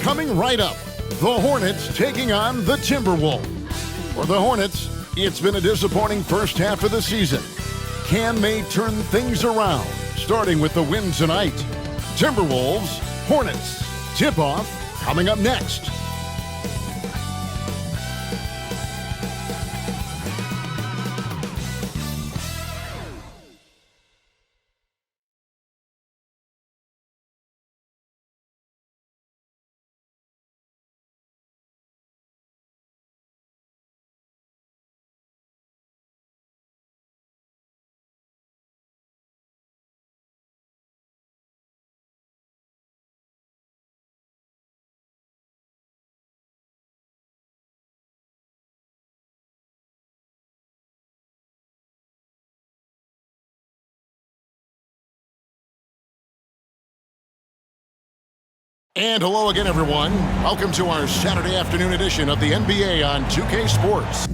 Coming right up, the Hornets taking on the Timberwolves. For the Hornets, it's been a disappointing first half of the season. Can they turn things around, starting with the win tonight? Timberwolves, Hornets, tip-off coming up next. And hello again, everyone. Welcome to our Saturday afternoon edition of the NBA on 2K Sports.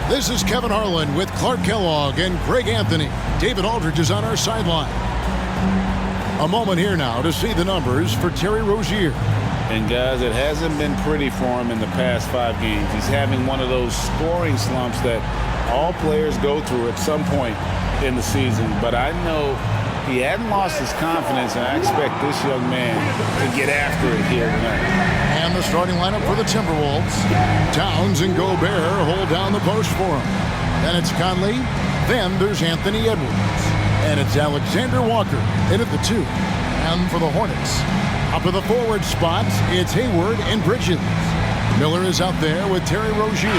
This is Kevin Harlan with Clark Kellogg and Greg Anthony. David Aldridge is on our sideline. A moment here now to see the numbers for Terry Rozier. And guys, it hasn't been pretty for him in the past 5 games. He's having one of those scoring slumps that all players go through at some point in the season. But I know he hadn't lost his confidence, and I expect this young man to get after it here tonight. And the starting lineup for the Timberwolves. Towns and Gobert hold down the post for him. Then it's Conley. Then there's Anthony Edwards. And it's Alexander Walker in at the 2. And for the Hornets, up at the forward spots, it's Hayward and Bridges. Miller is out there with Terry Rozier.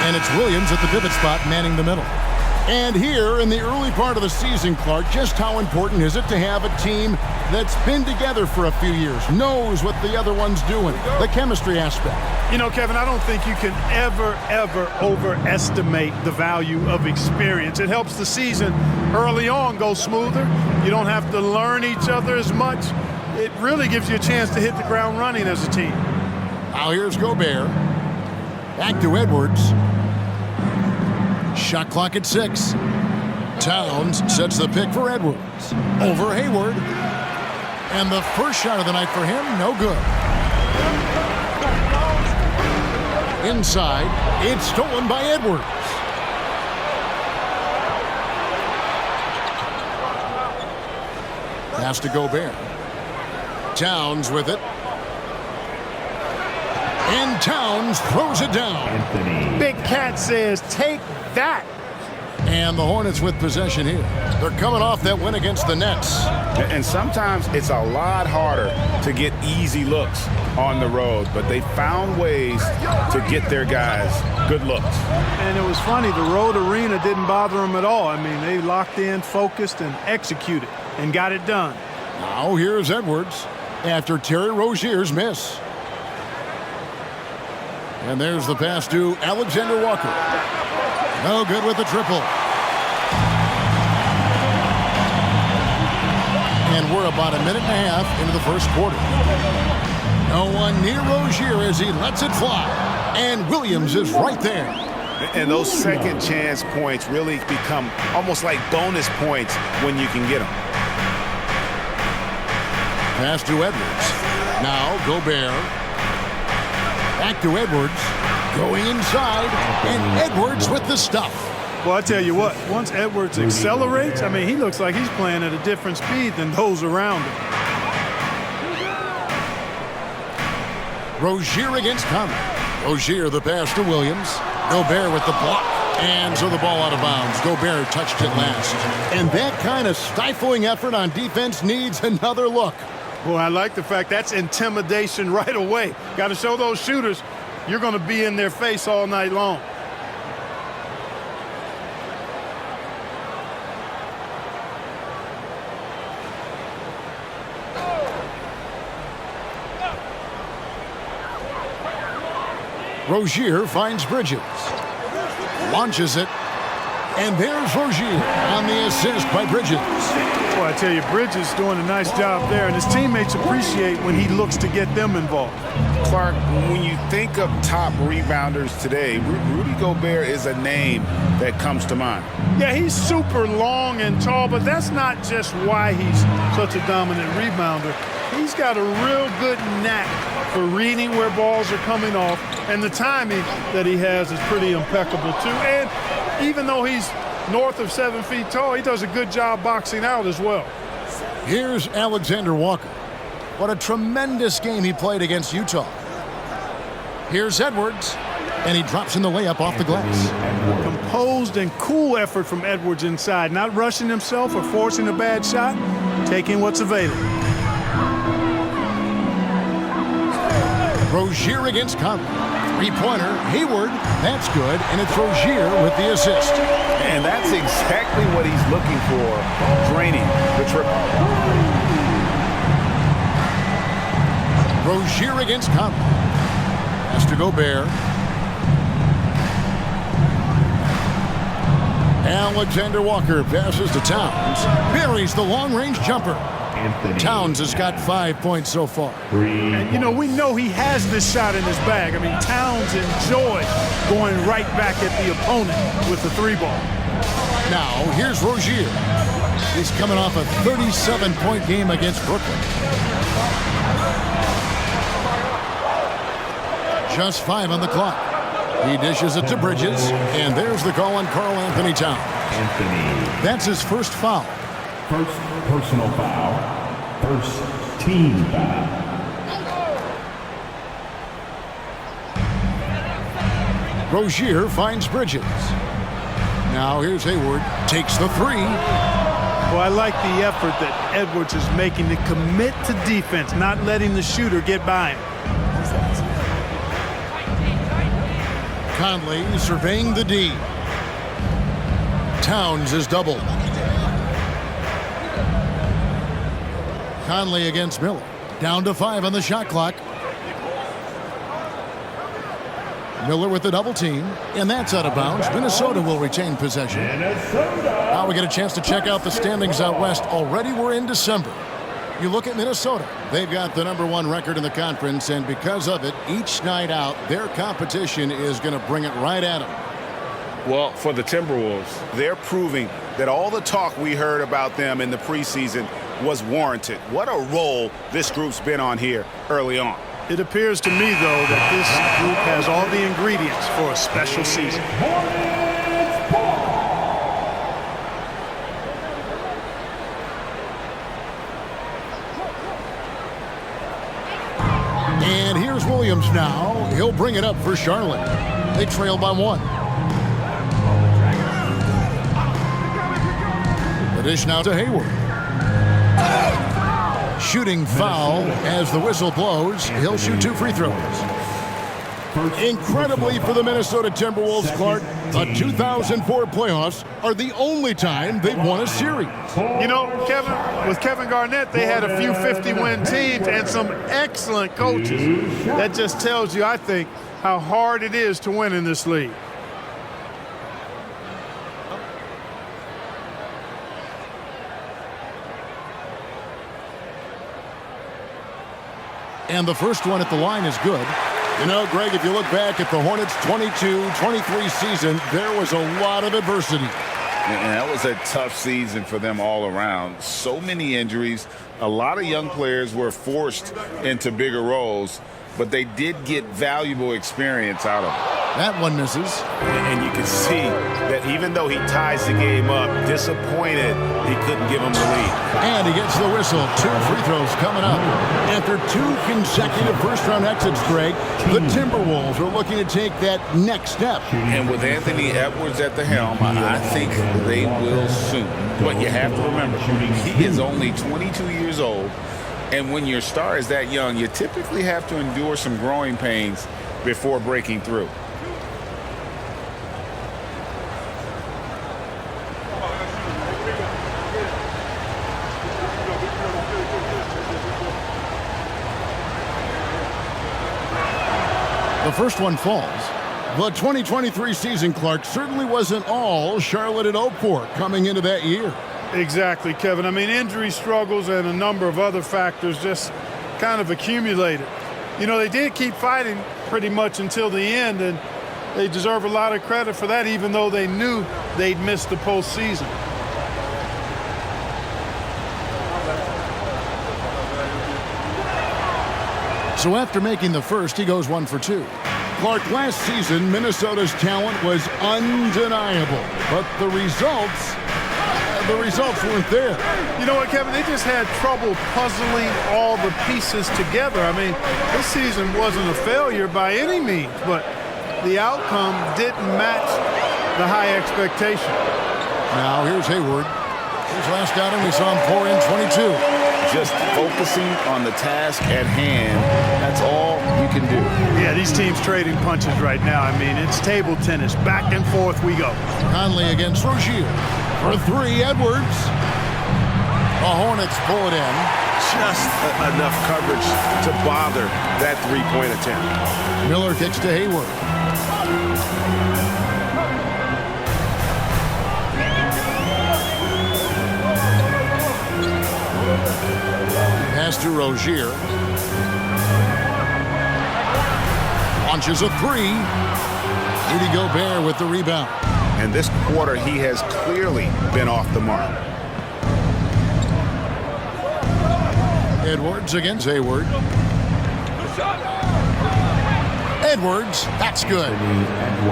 And it's Williams at the pivot spot manning the middle. And here in the early part of the season, Clark, just how important is it to have a team that's been together for a few years, knows what the other one's doing, the chemistry aspect? You know, Kevin, I don't think you can ever overestimate the value of experience. It helps the season early on go smoother. You don't have to learn each other as much. It really gives you a chance to hit the ground running as a team. Now here's Gobert. Back to Edwards. Shot clock at 6. Towns sets the pick for Edwards. Over Hayward. And the first shot of the night for him, no good. Inside, it's stolen by Edwards. Pass to Gobert. Towns with it. And Towns throws it down. Big Cat says, take that. And the Hornets with possession here. They're coming off that win against the Nets. And sometimes it's a lot harder to get easy looks on the road, but they found ways to get their guys good looks. And it was funny, the road arena didn't bother them at all. I mean, they locked in, focused, and executed, and got it done. Now here's Edwards after Terry Rozier's miss. And there's the pass to Alexander Walker. No good with the triple. And we're about a minute and a half into the first quarter. No one near Rozier as he lets it fly. And Williams is right there. And those second chance points really become almost like bonus points when you can get them. Pass to Edwards. Now Gobert. Back to Edwards. Going inside. And Edwards with the stuff. Well, I tell you what, once Edwards accelerates, I mean, he looks like he's playing at a different speed than those around him. Rozier against Conley. Rozier the pass to Williams. Gobert with the block. And so the ball out of bounds. Gobert touched it last. And that kind of stifling effort on defense needs another look. Well, I like the fact that's intimidation right away. Got to show those shooters you're going to be in their face all night long. Rozier finds Bridges. Launches it. And there's Rozier on the assist by Bridges. Well, I tell you, Bridges doing a nice job there, and his teammates appreciate when he looks to get them involved. Clark, when you think of top rebounders today, Rudy Gobert is a name that comes to mind. Yeah, he's super long and tall, but that's not just why he's such a dominant rebounder. He's got a real good knack for reading where balls are coming off, and the timing that he has is pretty impeccable too. And even though he's north of 7 feet tall, he does a good job boxing out as well. Here's Alexander Walker. What a tremendous game he played against Utah. Here's Edwards, and he drops in the layup off the glass. Composed and cool effort from Edwards inside, not rushing himself or forcing a bad shot, taking what's available. Rozier against Conley. Three-pointer, Hayward, that's good, and it's Rozier with the assist. And that's exactly what he's looking for, draining the triple. Rozier against Conley. Has to Gobert. Alexander Walker passes to Towns. Buries the long-range jumper. Towns has got 5 points so far. And, you know, we know he has this shot in his bag. I mean, Towns enjoys going right back at the opponent with the three ball. Now, here's Rozier. He's coming off a 37-point game against Brooklyn. Just 5 on the clock. He dishes it to Bridges, and there's the call on Karl-Anthony Towns. That's his first foul. First personal foul. First team foul. Rozier finds Bridges. Now here's Hayward. Takes the three. Well, I like the effort that Edwards is making to commit to defense, not letting the shooter get by him. Conley surveying the D. Towns is doubled. Conley against Miller. Down to 5 on the shot clock. Miller with the double team, and that's out of bounds. Minnesota will retain possession. Now we get a chance to check out the standings out west. Already we're in December. You look at Minnesota. They've got the #1 record in the conference, and because of it, each night out, their competition is going to bring it right at them. Well, for the Timberwolves, they're proving that all the talk we heard about them in the preseason was warranted. What a role this group's been on here early on. It appears to me, though, that this group has all the ingredients for a special season. And here's Williams now. He'll bring it up for Charlotte. They trail by 1. The dish now to Hayward. Shooting foul as the whistle blows. He'll shoot 2 free throws. Incredibly for the Minnesota Timberwolves, Clark, the 2004 playoffs are the only time they've won a series. You know, Kevin, with Kevin Garnett, they had a few 50-win teams and some excellent coaches. That just tells you, I think, how hard it is to win in this league. And the first one at the line is good. You know, Greg, if you look back at the Hornets' 22-23 season, there was a lot of adversity. and that was a tough season for them all around. So many injuries. A lot of young players were forced into bigger roles, but they did get valuable experience out of it. That one misses. And you can see that even though he ties the game up, disappointed he couldn't give him the lead. And he gets the whistle. 2 free throws coming up. After 2 consecutive first-round exits, Greg, the Timberwolves are looking to take that next step. And with Anthony Edwards at the helm, I think they will soon. But you have to remember, he is only 22 years old. And when your star is that young, you typically have to endure some growing pains before breaking through. The first one falls. The 2023 season, Clark, certainly wasn't all Charlotte had hoped for coming into that year. Exactly, Kevin. I mean, injury struggles and a number of other factors just kind of accumulated. You know, they did keep fighting pretty much until the end, and they deserve a lot of credit for that, even though they knew they'd missed the postseason. So after making the first, he goes 1 for 2. Clark, last season, Minnesota's talent was undeniable, but the results weren't there. You know what, Kevin? They just had trouble puzzling all the pieces together. I mean, this season wasn't a failure by any means, but the outcome didn't match the high expectation. Now here's Hayward. His last outing, we saw him pour in 22. Just focusing on the task at hand, that's all you can do. Yeah, these teams trading punches right now. I mean, it's table tennis. Back and forth we go. Conley against Rozier. For 3, Edwards. The Hornets pull it in. Just enough coverage to bother that three-point attempt. Miller kicks to Hayward. Pass to Rozier. Launches a 3. Rudy Gobert with the rebound. And this quarter, he has clearly been off the mark. Edwards against Hayward. Edwards, that's good.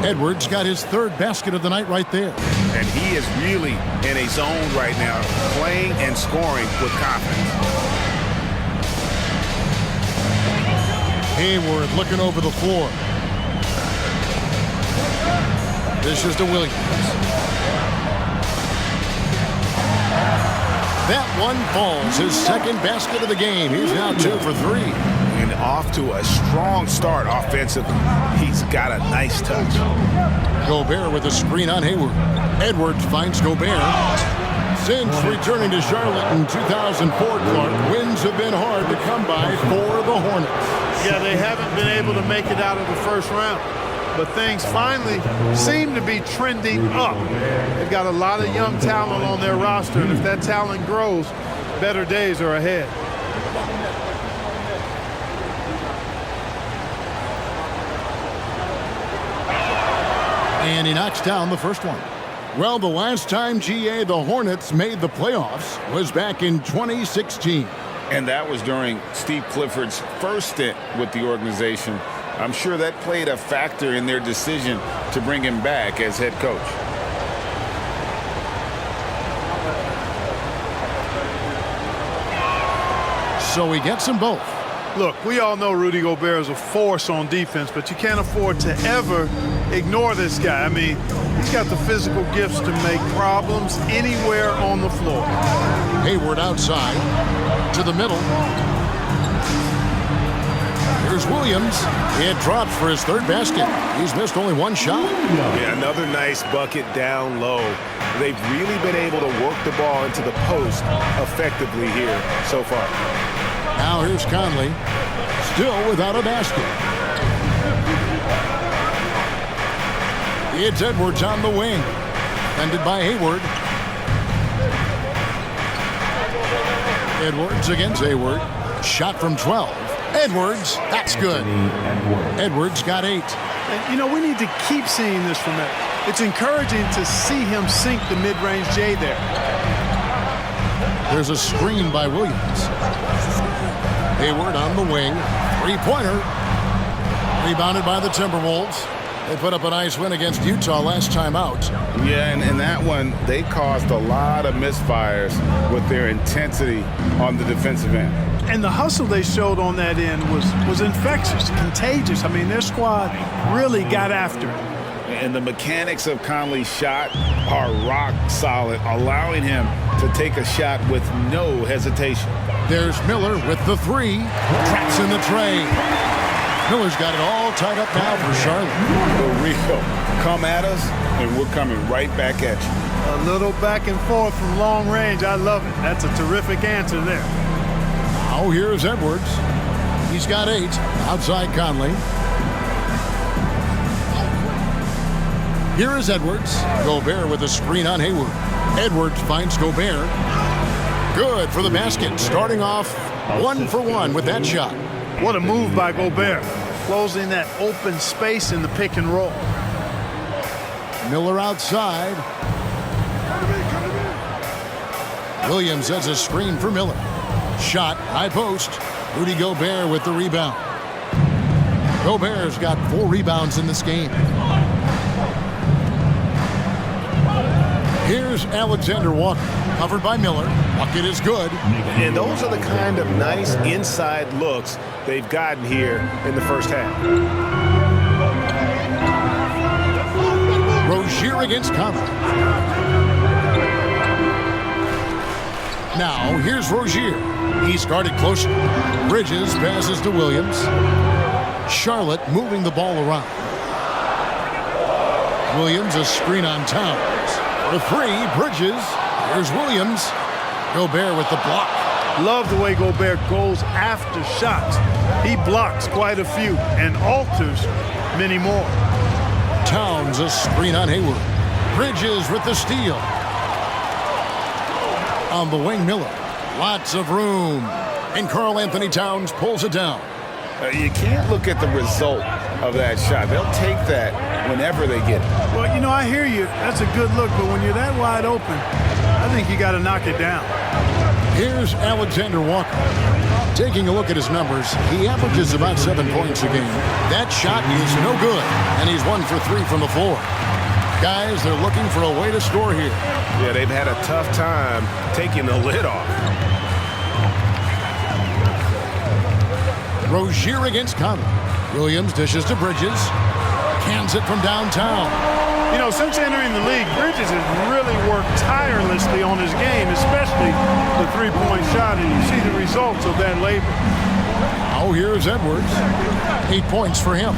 Edwards got his 3rd basket of the night right there. And he is really in a zone right now, playing and scoring with confidence. Hayward looking over the floor. This is to Williams. That one falls. His 2nd basket of the game. He's now 2 for 3. And off to a strong start offensively. He's got a nice touch. Gobert with a screen on Hayward. Edwards finds Gobert. Since returning to Charlotte in 2004, Clark, wins have been hard to come by for the Hornets. Yeah, they haven't been able to make it out of the first round. But things finally seem to be trending up. They've got a lot of young talent on their roster, and if that talent grows, better days are ahead. And he knocks down the first one. Well, the last time, GA, the Hornets made the playoffs was back in 2016. And that was during Steve Clifford's first stint with the organization. I'm sure that played a factor in their decision to bring him back as head coach. So he gets them both. Look, we all know Rudy Gobert is a force on defense, but you can't afford to ever ignore this guy. I mean, he's got the physical gifts to make problems anywhere on the floor. Hayward outside to the middle. Here's Williams. He had dropped for his 3rd basket. He's missed only 1 shot. Yeah, another nice bucket down low. They've really been able to work the ball into the post effectively here so far. Now here's Conley, still without a basket. It's Edwards on the wing, defended by Hayward. Edwards against Hayward. Shot from 12. Edwards, that's good. Edwards got 8. And, you know, we need to keep seeing this from him. It's encouraging to see him sink the mid-range J there. There's a screen by Williams. Hayward on the wing. 3-pointer. Rebounded by the Timberwolves. They put up a nice win against Utah last time out. Yeah, and in that one, they caused a lot of misfires with their intensity on the defensive end. And the hustle they showed on that end was infectious, contagious. I mean, their squad really got after it. And the mechanics of Conley's shot are rock solid, allowing him to take a shot with no hesitation. There's Miller with the 3. Traps in the tray. Miller's got it all tied up now for Charlotte. For real. Come at us, and we're coming right back at you. A little back and forth from long range. I love it. That's a terrific answer there. Now here's Edwards. He's got 8. Outside Conley. Here is Edwards. Gobert with a screen on Hayward. Edwards finds Gobert. Good for the basket. Starting off 1 for 1 with that shot. What a move by Gobert. Closing that open space in the pick and roll. Miller outside. Williams has a screen for Miller. Shot, high post. Rudy Gobert with the rebound. Gobert's got 4 rebounds in this game. Here's Alexander Walker, covered by Miller. Bucket is good. And those are the kind of nice inside looks they've gotten here in the first half. Rozier against Conley. Now, here's Rozier. He's guarded closely. Bridges passes to Williams. Charlotte moving the ball around. Williams, a screen on Towns. For 3, Bridges. Here's Williams. Gobert with the block. Love the way Gobert goes after shots. He blocks quite a few and alters many more. Towns, a screen on Hayward. Bridges with the steal. On the wing, Miller. Lots of room. And Karl Anthony Towns pulls it down. You can't look at the result of that shot. They'll take that whenever they get it. Well, you know, I hear you. That's a good look, but when you're that wide open, I think you got to knock it down. Here's Alexander Walker. Taking a look at his numbers, he averages about 7 points a game. That shot is no good, and he's 1 for 3 from the floor. Guys, they're looking for a way to score here. Yeah, they've had a tough time taking the lid off. Rozier against Conley. Williams dishes to Bridges. Cans it from downtown. You know, since entering the league, Bridges has really worked tirelessly on his game, especially the three-point shot, and you see the results of that labor. Now here's Edwards. 8 points for him.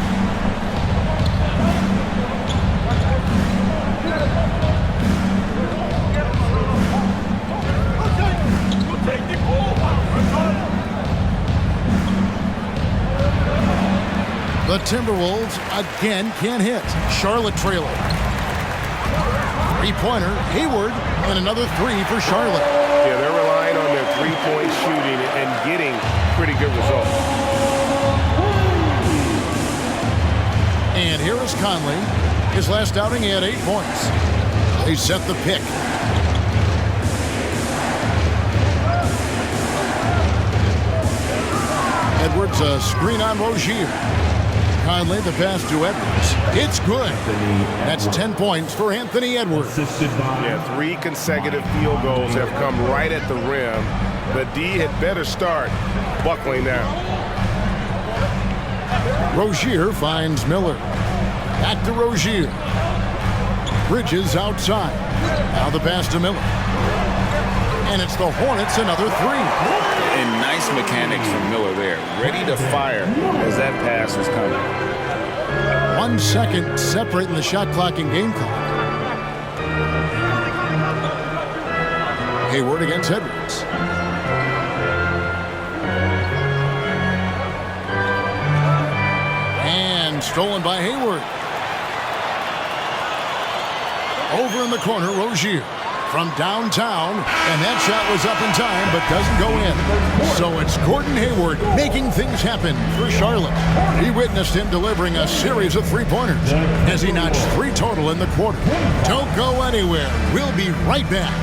The Timberwolves again can't hit. Charlotte trailing. 3-pointer, Hayward, and another 3 for Charlotte. Yeah, they're relying on their three-point shooting and getting pretty good results. And here is Conley. His last outing, he had 8 points. They set the pick. Edwards, a screen on Rozier. Conley, the pass to Edwards. It's good. That's 10 points for Anthony Edwards. Yeah, 3 consecutive field goals have come right at the rim. The D had better start buckling down. Rozier finds Miller. Back to Rozier. Bridges outside. Now the pass to Miller. And it's the Hornets, another 3. And nice mechanics from Miller there. Ready to fire as that pass was coming. 1 second separating the shot clock and game clock. Hayward against Edwards. And stolen by Hayward. Over in the corner, Rozier. From downtown, and that shot was up in time, but doesn't go in. So it's Gordon Hayward making things happen for Charlotte. We witnessed him delivering a series of three-pointers as he notched 3 total in the quarter. Don't go anywhere. We'll be right back.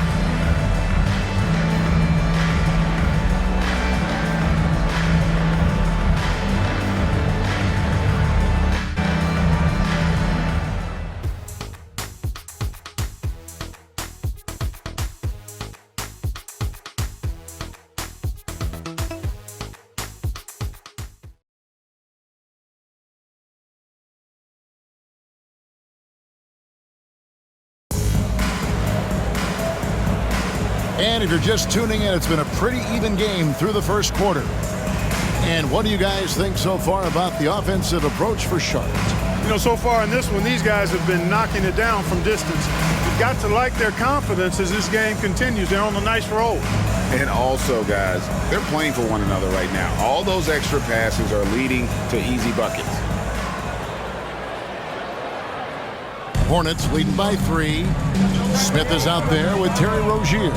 And if you're just tuning in, it's been a pretty even game through the first quarter. And what do you guys think so far about the offensive approach for Charlotte? You know, so far in this one, these guys have been knocking it down from distance. You've got to like their confidence as this game continues. They're on a nice roll. And also, guys, they're playing for one another right now. All those extra passes are leading to easy buckets. Hornets leading by 3. Smith is out there with Terry Rozier.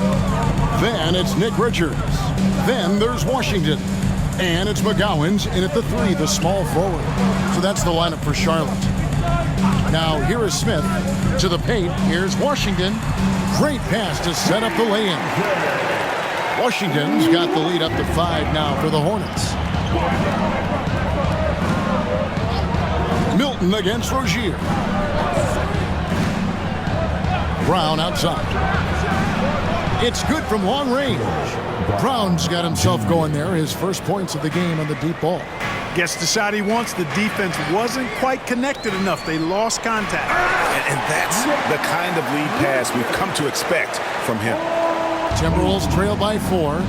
Then it's Nick Richards. Then there's Washington. And it's McGowan's in at the 3, the small forward. So that's the lineup for Charlotte. Now here is Smith to the paint. Here's Washington. Great pass to set up the lay-in. Washington's got the lead up to 5 now for the Hornets. Walton against Rozier. Brown outside. It's good from long range. Brown's got himself going there. His first points of the game on the deep ball. Gets the shot he wants. The defense wasn't quite connected enough. They lost contact. And that's the kind of lead pass we've come to expect from him. Timberwolves trail by 4.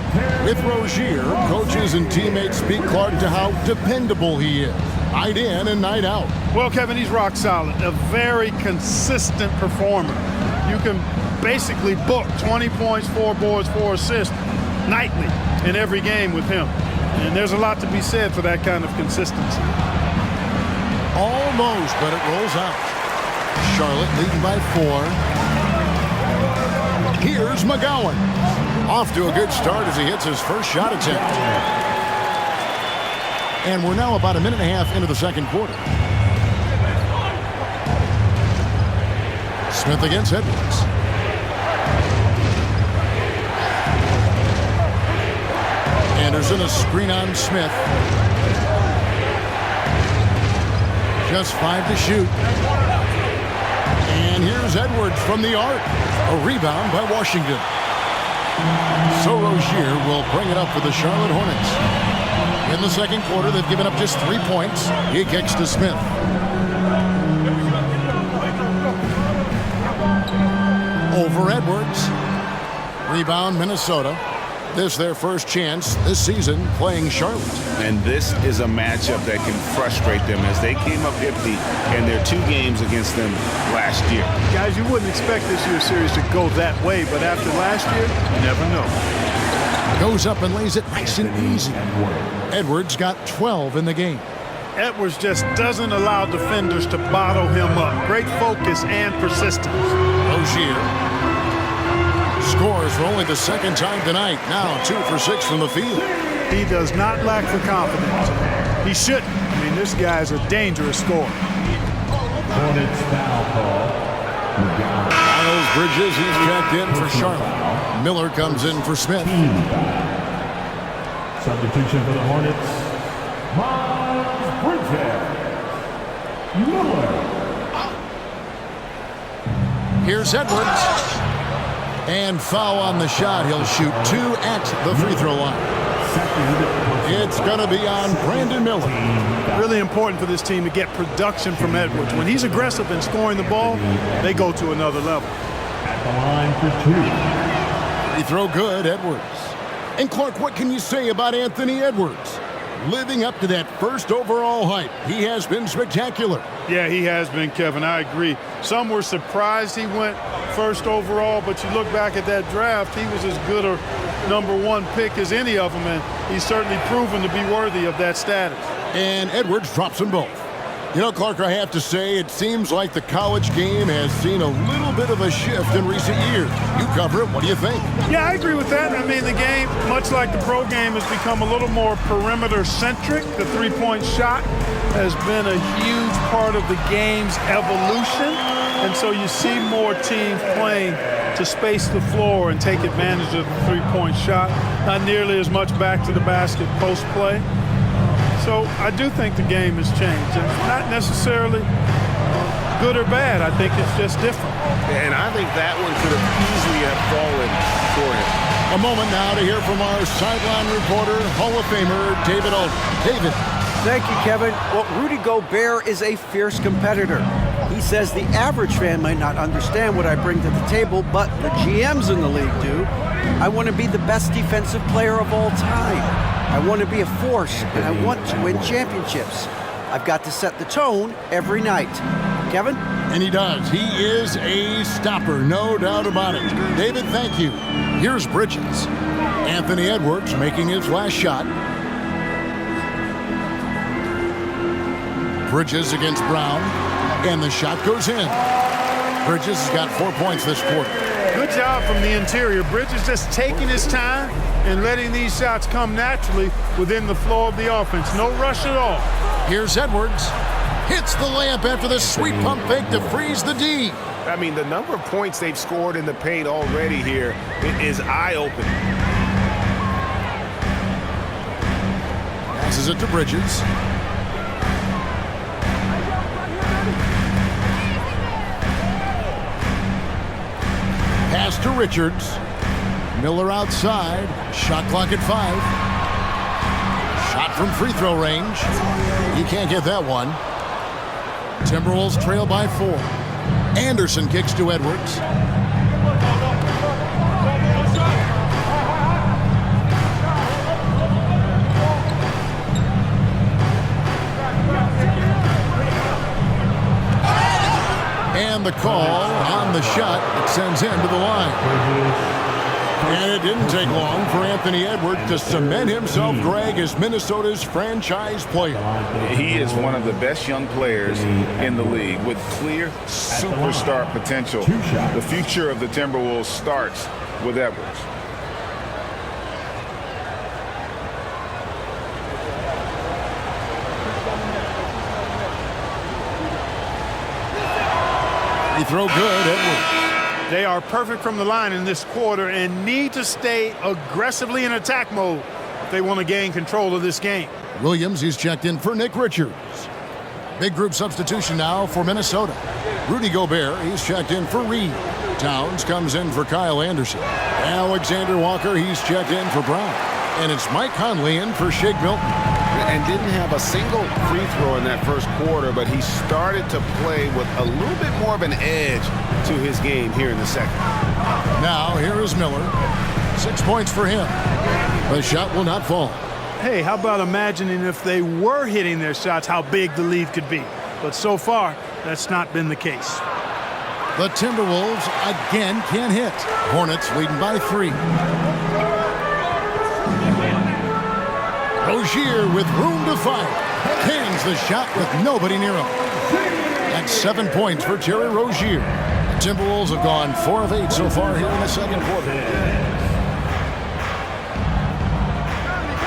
With Rozier, coaches and teammates speak Clark to how dependable he is. Night in and night out. Well, Kevin, he's rock solid. A very consistent performer. You can basically book 20 points, 4 boards, 4 assists nightly in every game with him. And there's a lot to be said for that kind of consistency. Almost, but it rolls out. Charlotte leading by 4. Here's McGowan. Off to a good start as he hits his first shot attempt. And we're now about a minute and a half into the second quarter. Smith against Edwards. Anderson, a screen on Smith. Just 5 to shoot. And here's Edwards from the arc. A rebound by Washington. So Rozier will bring it up for the Charlotte Hornets. In the second quarter, they've given up just 3 points. He kicks to Smith. Over Edwards. Rebound Minnesota. This their first chance this season playing Charlotte. And this is a matchup that can frustrate them as they came up empty in their 2 games against them last year. Guys, you wouldn't expect this year's series to go that way, but after last year, you never know. Goes up and lays it nice and easy. Edwards got 12 in the game. Edwards just doesn't allow defenders to bottle him up. Great focus and persistence. Rozier scores for only the second time tonight. Now 2 for 6 from the field. He does not lack the confidence. He shouldn't. I mean, this guy's a dangerous scorer. Hornets foul call. Miles Bridges, he's checked in for Charlotte. Miller comes in for Smith. Substitution for the Hornets. Miles Bridges. Miller. Here's Edwards. And foul on the shot. He'll shoot 2 at the free throw line. It's going to be on Brandon Miller. Really important for this team to get production from Edwards. When he's aggressive in scoring the ball, they go to another level. At the line for 2. Free throw good, Edwards. And Clark, what can you say about Anthony Edwards? Living up to that first overall hype. He has been spectacular. Yeah, he has been, Kevin. I agree. Some were surprised he went first overall, but you look back at that draft, he was as good a #1 pick as any of them, and he's certainly proven to be worthy of that status. And Edwards drops them both. You know, Clark, I have to say, it seems like the college game has seen a little bit of a shift in recent years. You cover it. What do you think? Yeah, I agree with that. I mean, the game, much like the pro game, has become a little more perimeter-centric. The three-point shot has been a huge part of the game's evolution. And so you see more teams playing to space the floor and take advantage of the three-point shot. Not nearly as much back to the basket post play. So I do think the game has changed. And not necessarily good or bad. I think it's just different. And I think that one could have easily have fallen for him. A moment now to hear from our sideline reporter, Hall of Famer David Aldridge. David. Thank you, Kevin. Well, Rudy Gobert is a fierce competitor. He says the average fan might not understand what I bring to the table, but the GMs in the league do. I want to be the best defensive player of all time. I want to be a force, and I want to win championships. I've got to set the tone every night. Kevin? And he does. He is a stopper, no doubt about it. David, thank you. Here's Bridges. Anthony Edwards making his last shot. Bridges against Brown, and the shot goes in. Bridges has got 4 points this quarter. Good job from the interior. Bridges just taking his time and letting these shots come naturally within the flow of the offense. No rush at all. Here's Edwards. Hits the layup after the sweet pump fake to freeze the D. I mean, the number of points they've scored in the paint already here is eye-opening. Passes it to Bridges. Richards. Miller outside. Shot clock at 5. Shot from free throw range. He can't get that one. Timberwolves trail by 4. Anderson kicks to Edwards. And the call on the shot that sends him to the line. And it didn't take long for Anthony Edwards to cement himself, Greg, as Minnesota's franchise player. He is one of the best young players in the league with clear superstar potential. The future of the Timberwolves starts with Edwards. He throw good, Edwards. They are perfect from the line in this quarter and need to stay aggressively in attack mode if they want to gain control of this game. Williams, he's checked in for Nick Richards. Big group substitution now for Minnesota. Rudy Gobert, he's checked in for Reed. Towns comes in for Kyle Anderson. Alexander Walker, he's checked in for Brown. And it's Mike Conley in for Shake Milton. And didn't have a single free throw in that first quarter, but he started to play with a little bit more of an edge to his game here in the second. Now, here is Miller. 6 points for him. The shot will not fall. Hey, how about imagining if they were hitting their shots, how big the lead could be? But so far, that's not been the case. The Timberwolves again can't hit. Hornets leading by 3. Rozier with room to fire. Cans the shot with nobody near him. That's 7 points for Terry Rozier. The Timberwolves have gone 4 of 8 so far here in the second quarter.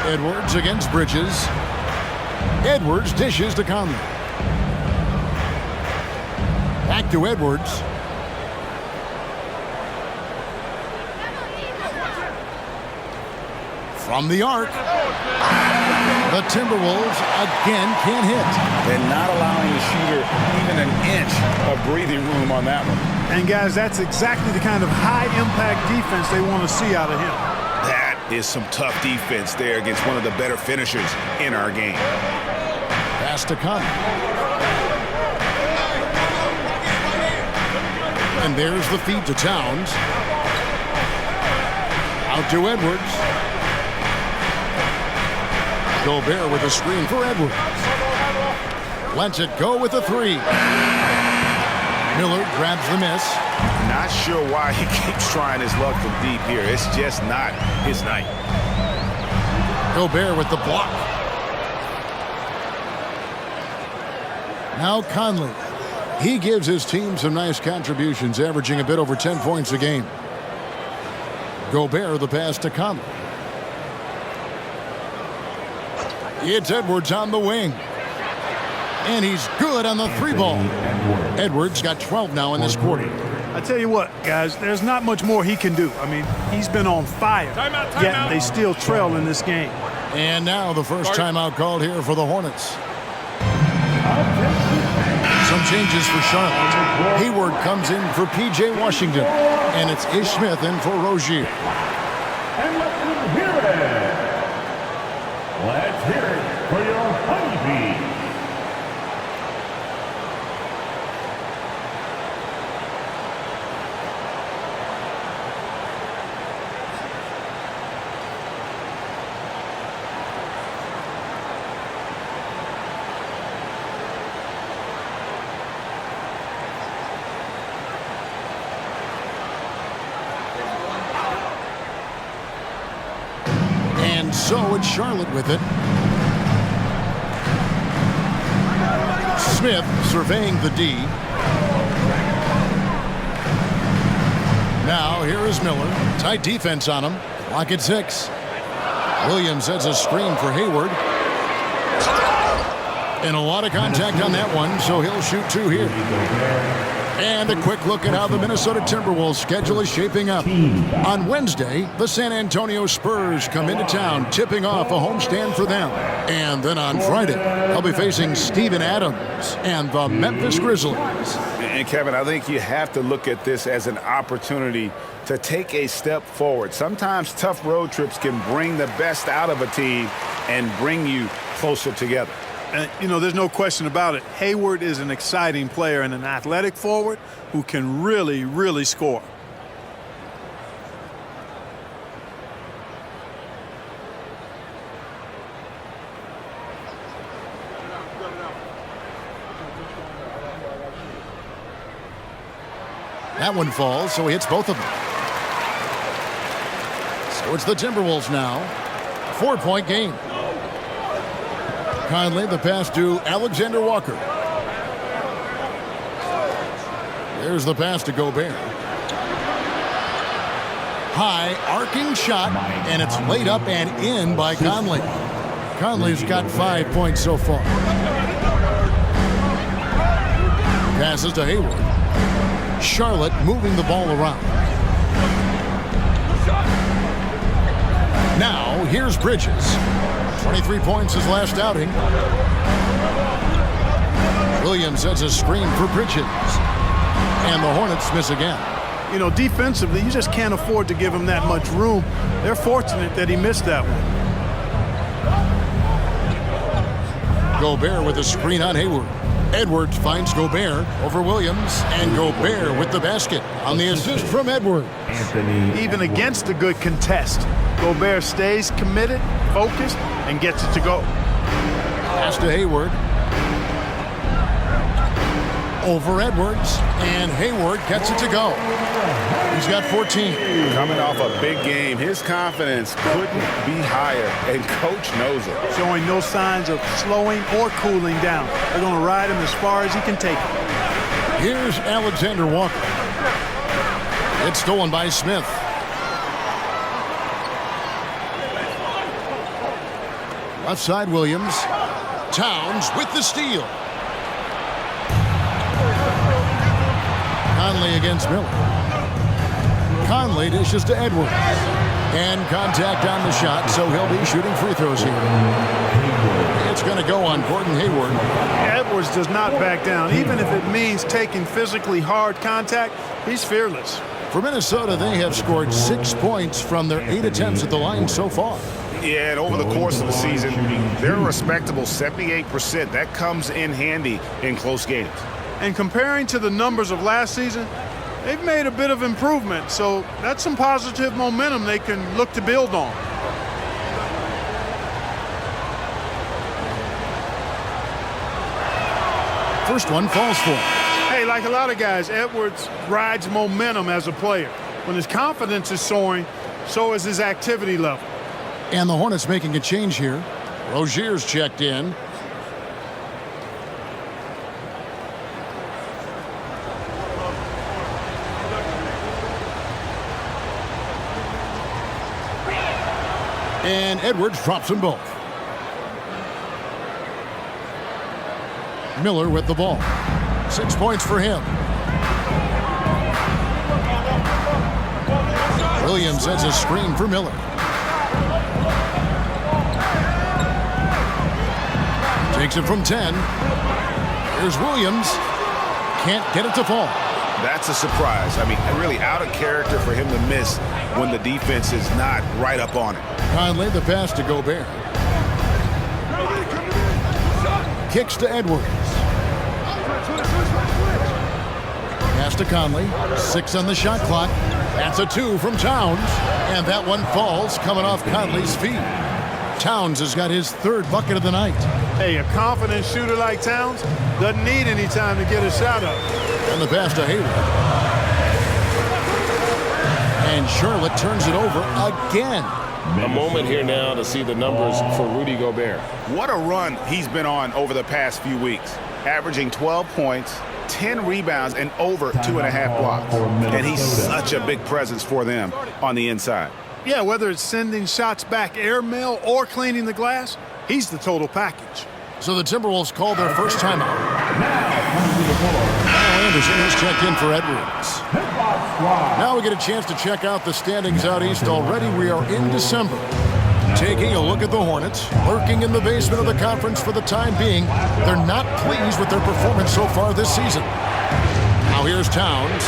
Edwards against Bridges. Edwards dishes to Conley. Back to Edwards. From the arc. The Timberwolves again can't hit. And not allowing the shooter even an inch of breathing room on that one. And guys, that's exactly the kind of high-impact defense they want to see out of him. That is some tough defense there against one of the better finishers in our game. Pass to Conley. And there's the feed to Towns. Out to Edwards. Gobert with a screen for Edwards. Lets it go with a 3. Miller grabs the miss. Not sure why he keeps trying his luck from deep here. It's just not his night. Gobert with the block. Now Conley. He gives his team some nice contributions, averaging a bit over 10 points a game. Gobert the pass to Conley. It's Edwards on the wing. And he's good on the 3 ball. Edwards got 12 now in this quarter. I tell you what, guys, there's not much more he can do. I mean, he's been on fire, yet they still trail in this game. And now the first timeout called here for the Hornets. Some changes for Charlotte. Hayward comes in for P.J. Washington. And it's Ish Smith in for Rozier. And let's hear it. Let's hear it for your Honeybees. And so it's Charlotte with it. Smith surveying the D. Now here is Miller. Tight defense on him. Clock at 6. Williams has a screen for Hayward. And a lot of contact on that one, so he'll shoot 2 here. And a quick look at how the Minnesota Timberwolves schedule is shaping up. On Wednesday, the San Antonio Spurs come into town, tipping off a homestand for them. And then on Friday, they'll be facing Steven Adams and the Memphis Grizzlies. And Kevin, I think you have to look at this as an opportunity to take a step forward. Sometimes tough road trips can bring the best out of a team and bring you closer together. And, there's no question about it. Hayward is an exciting player and an athletic forward who can really, really score. That one falls, so he hits both of them. So it's the Timberwolves now. 4-point game. Conley, the pass to Alexander Walker. There's the pass to Gobert. High, arcing shot, and it's laid up and in by Conley. Conley's got 5 points so far. Passes to Hayward. Charlotte moving the ball around. Now, here's Bridges. 23 points his last outing. Williams sets a screen for Bridges. And the Hornets miss again. Defensively, you just can't afford to give him that much room. They're fortunate that he missed that one. Gobert with a screen on Hayward. Edwards finds Gobert over Williams, and Gobert with the basket on the assist from Edwards. Even against a good contest, Gobert stays committed, focused, and gets it to go. Pass to Hayward. Over Edwards, and Hayward gets it to go. He's got 14. Coming off a big game, his confidence couldn't be higher, and coach knows it. Showing no signs of slowing or cooling down. They're going to ride him as far as he can take him. Here's Alexander Walker. It's stolen by Smith. Left side, Williams. Towns with the steal. Conley against Miller. Conley dishes to Edwards. And contact on the shot, so he'll be shooting free throws here. It's going to go on Gordon Hayward. Edwards does not back down. Even if it means taking physically hard contact, he's fearless. For Minnesota, they have scored 6 points from their 8 attempts at the line so far. Yeah, and over the course of the season, they're a respectable 78%. That comes in handy in close games. And comparing to the numbers of last season, they've made a bit of improvement. So that's some positive momentum they can look to build on. First one falls for him. Hey, like a lot of guys, Edwards rides momentum as a player. When his confidence is soaring, so is his activity level. And the Hornets making a change here. Rozier's checked in. And Edwards drops them both. Miller with the ball. 6 points for him. Williams sets a screen for Miller. Takes it from 10. Here's Williams. Can't get it to fall. That's a surprise. I mean, really out of character for him to miss when the defense is not right up on it. Conley, the pass to Gobert. Kicks to Edwards. Pass to Conley. 6 on the shot clock. That's a 2 from Towns. And that one falls coming off Conley's feet. Towns has got his 3rd bucket of the night. Hey, a confident shooter like Towns doesn't need any time to get a shot up. And the pass to Hayward. And Charlotte turns it over again. A moment here now to see the numbers for Rudy Gobert. What a run he's been on over the past few weeks. Averaging 12 points, 10 rebounds, and over 2.5 blocks. And he's such a big presence for them on the inside. Yeah, whether it's sending shots back airmail or cleaning the glass, he's the total package. So the Timberwolves call their first timeout. Now Now Anderson has checked in for Edwards. Now we get a chance to check out the standings out east. Already we are in December. Taking a look at the Hornets, lurking in the basement of the conference for the time being. They're not pleased with their performance so far this season. Now here's Towns.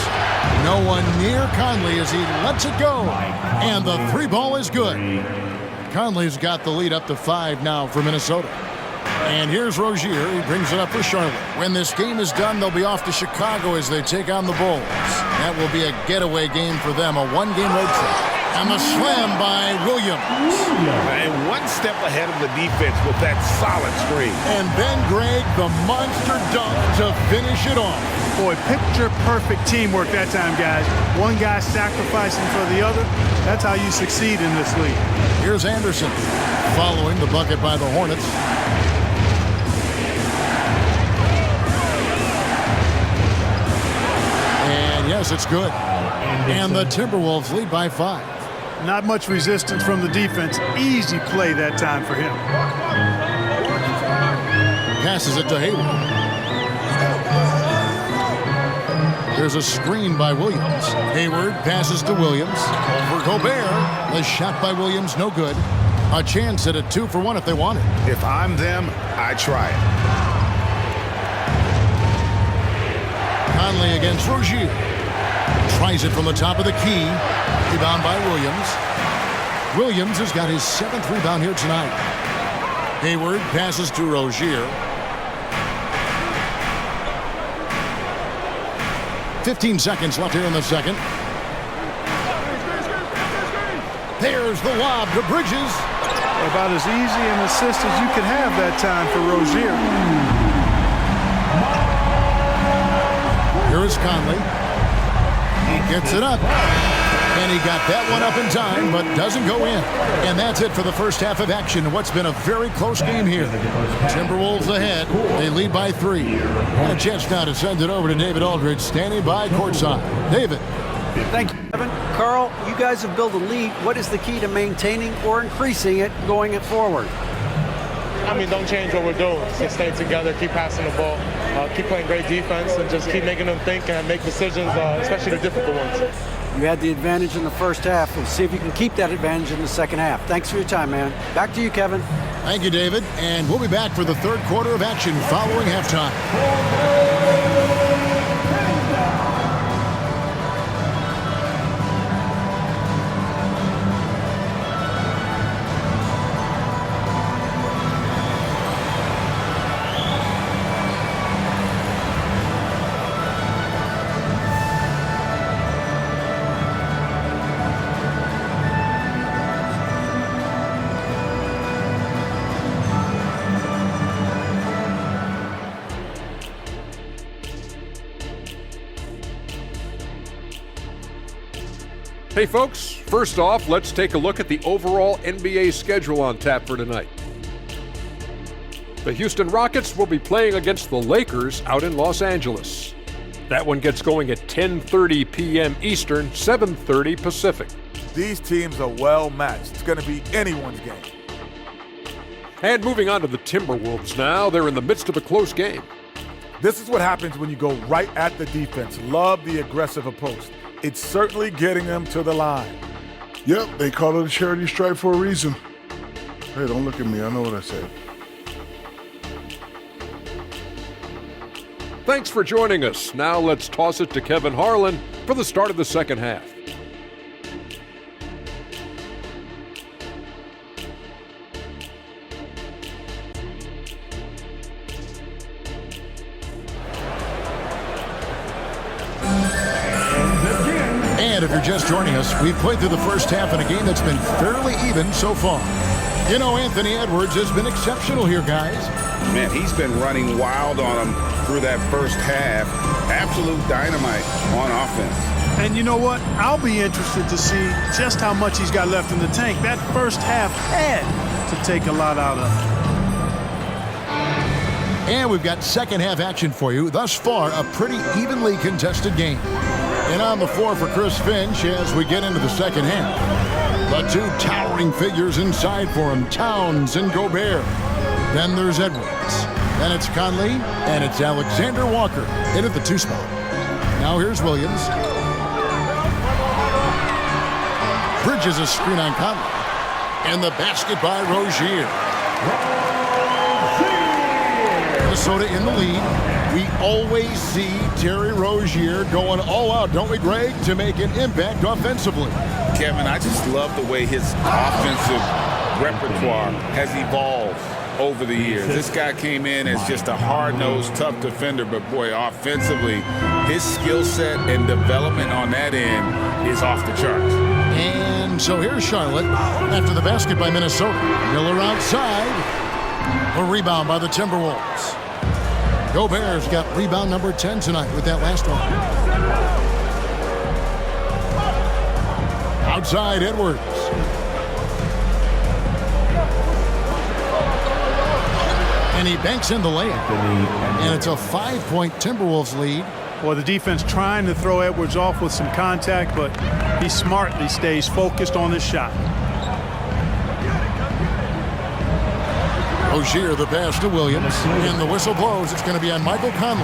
No one near Conley as he lets it go. And the three ball is good. Conley's got the lead up to 5 now for Minnesota. And here's Rozier. He brings it up for Charlotte. When this game is done, they'll be off to Chicago as they take on the Bulls. That will be a getaway game for them, a one-game road trip. And the slam by Williams. And one step ahead of the defense with that solid screen. And then Greg, the monster dunk to finish it off. Boy, picture-perfect teamwork that time, guys. One guy sacrificing for the other. That's how you succeed in this league. Here's Anderson following the bucket by the Hornets. And yes, it's good. And the Timberwolves lead by 5. Not much resistance from the defense. Easy play that time for him. Passes it to Hayward. There's a screen by Williams. Hayward passes to Williams. Over Gobert. The shot by Williams, no good. A chance at a 2-for-1 if they want it. If I'm them, I try it. Conley against Rozier. Tries it from the top of the key. Rebound by Williams. Williams has got his 7th rebound here tonight. Hayward passes to Rozier. 15 seconds left here in the second. There's the lob to Bridges. About as easy an assist as you could have that time for Rozier. Here is Conley. He gets it up. And he got that one up in time, but doesn't go in. And that's it for the first half of action. What's been a very close game here. Timberwolves ahead. They lead by 3. And a chance now to send it over to David Aldridge, standing by courtside. David. Thank you, Kevin. Carl, you guys have built a lead. What is the key to maintaining or increasing it going it forward? I mean, don't change what we're doing. Just stay together, keep passing the ball, keep playing great defense, and just keep making them think and make decisions, especially the difficult ones. You had the advantage in the first half. We'll see if you can keep that advantage in the second half. Thanks for your time, man. Back to you, Kevin. Thank you, David. And we'll be back for the third quarter of action following halftime. Hey folks, first off, let's take a look at the overall NBA schedule on tap for tonight. The Houston Rockets will be playing against the Lakers out in Los Angeles. That one gets going at 10:30 p.m. Eastern, 7:30 Pacific. These teams are well matched. It's going to be anyone's game. And moving on to the Timberwolves now, they're in the midst of a close game. This is what happens when you go right at the defense. Love the aggressive approach. It's certainly getting them to the line. Yep, they call it a charity stripe for a reason. Hey, don't look at me. I know what I said. Thanks for joining us. Now let's toss it to Kevin Harlan for the start of the second half. And if you're just joining us, we've played through the first half in a game that's been fairly even so far. You know, Anthony Edwards has been exceptional here, guys. Man, he's been running wild on them through that first half. Absolute dynamite on offense. And you know what? I'll be interested to see just how much he's got left in the tank. That first half had to take a lot out of it. And we've got second half action for you. Thus far, a pretty evenly contested game. And on the floor for Chris Finch as we get into the second half. The two towering figures inside for him, Towns and Gobert. Then there's Edwards. Then it's Conley, and it's Alexander Walker in at the 2 spot. Now here's Williams. Bridges a screen on Conley. And the basket by Rozier. Minnesota in the lead. We always see Terry Rozier going all out, don't we, Greg, to make an impact offensively. Kevin, I just love the way his offensive repertoire has evolved over the years. This guy came in as just a hard-nosed, tough defender, but boy, offensively, his skill set and development on that end is off the charts. And so here's Charlotte after the basket by Minnesota. Miller outside. A rebound by the Timberwolves. Gobert's got rebound number 10 tonight with that last one. Outside Edwards. And he banks in the layup. And it's a 5-point Timberwolves lead. Well, the defense trying to throw Edwards off with some contact, but he smartly stays focused on his shot. Rozier, the pass to Williams. And the whistle blows. It's going to be on Michael Conley.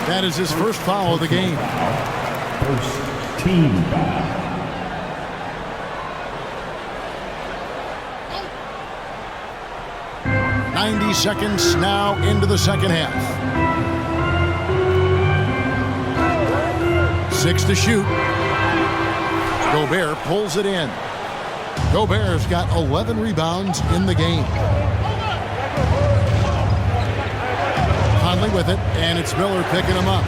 That is his first foul of the game. First team foul. .90 seconds now into the second half. 6 to shoot. Gobert pulls it in. Gobert's got 11 rebounds in the game. Conley with it, and it's Miller picking him up.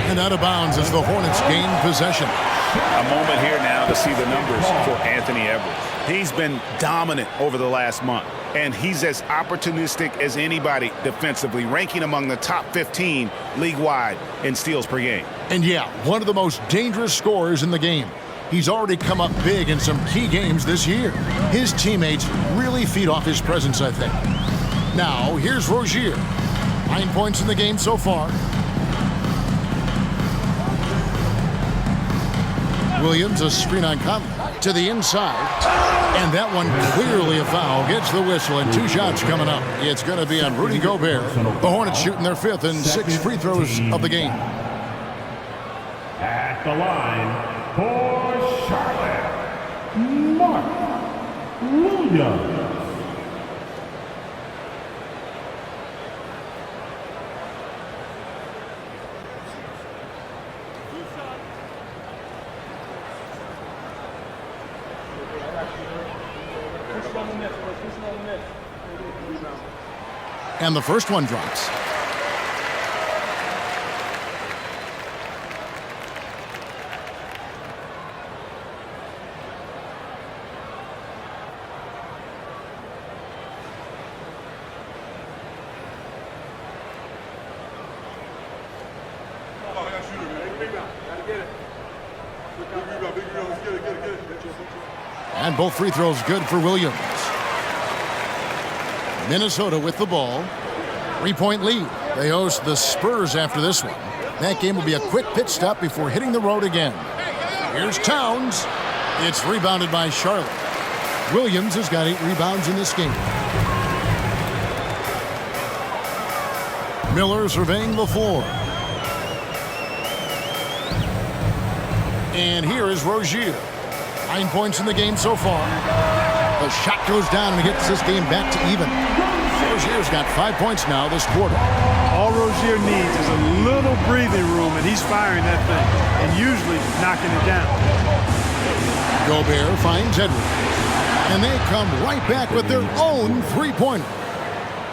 And out of bounds as the Hornets gain possession. A moment here now to see the numbers for Anthony Edwards. He's been dominant over the last month, and he's as opportunistic as anybody defensively, ranking among the top 15 league-wide in steals per game. And yeah, one of the most dangerous scorers in the game. He's already come up big in some key games this year. His teammates really feed off his presence, I think. Now, here's Rozier. 9 points in the game so far. Williams, a screen on Conley to the inside. And that one clearly a foul. Gets the whistle, and 2 shots coming up. It's going to be on Rudy Gobert. The Hornets shooting their 5th and 6th free throws of the game. At the line for Charlotte, Mark Williams. And the first one drops. And both free throws good for Williams. Minnesota with the ball. 3-point lead. They host the Spurs after this one. That game will be a quick pit stop before hitting the road again. Here's Towns. It's rebounded by Charlotte. Williams has got 8 rebounds in this game. Miller surveying the floor. And here is Rozier. 9 points in the game so far. The shot goes down and gets this game back to even. Rozier's got 5 points now this quarter. All Rozier needs is a little breathing room, and he's firing that thing and usually knocking it down. Gobert finds Edwards. And they come right back with their own three-pointer.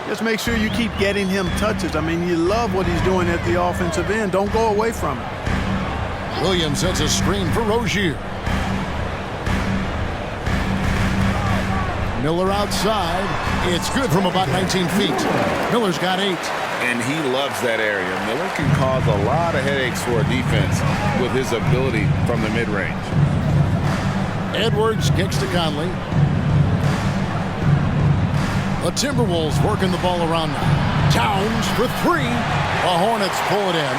Just make sure you keep getting him touches. I mean, you love what he's doing at the offensive end. Don't go away from it. Williams sets a screen for Rozier. Miller outside. It's good from about 19 feet. Miller's got 8. And he loves that area. Miller can cause a lot of headaches for a defense with his ability from the mid-range. Edwards kicks to Conley. The Timberwolves working the ball around now. Towns for three. The Hornets pull it in.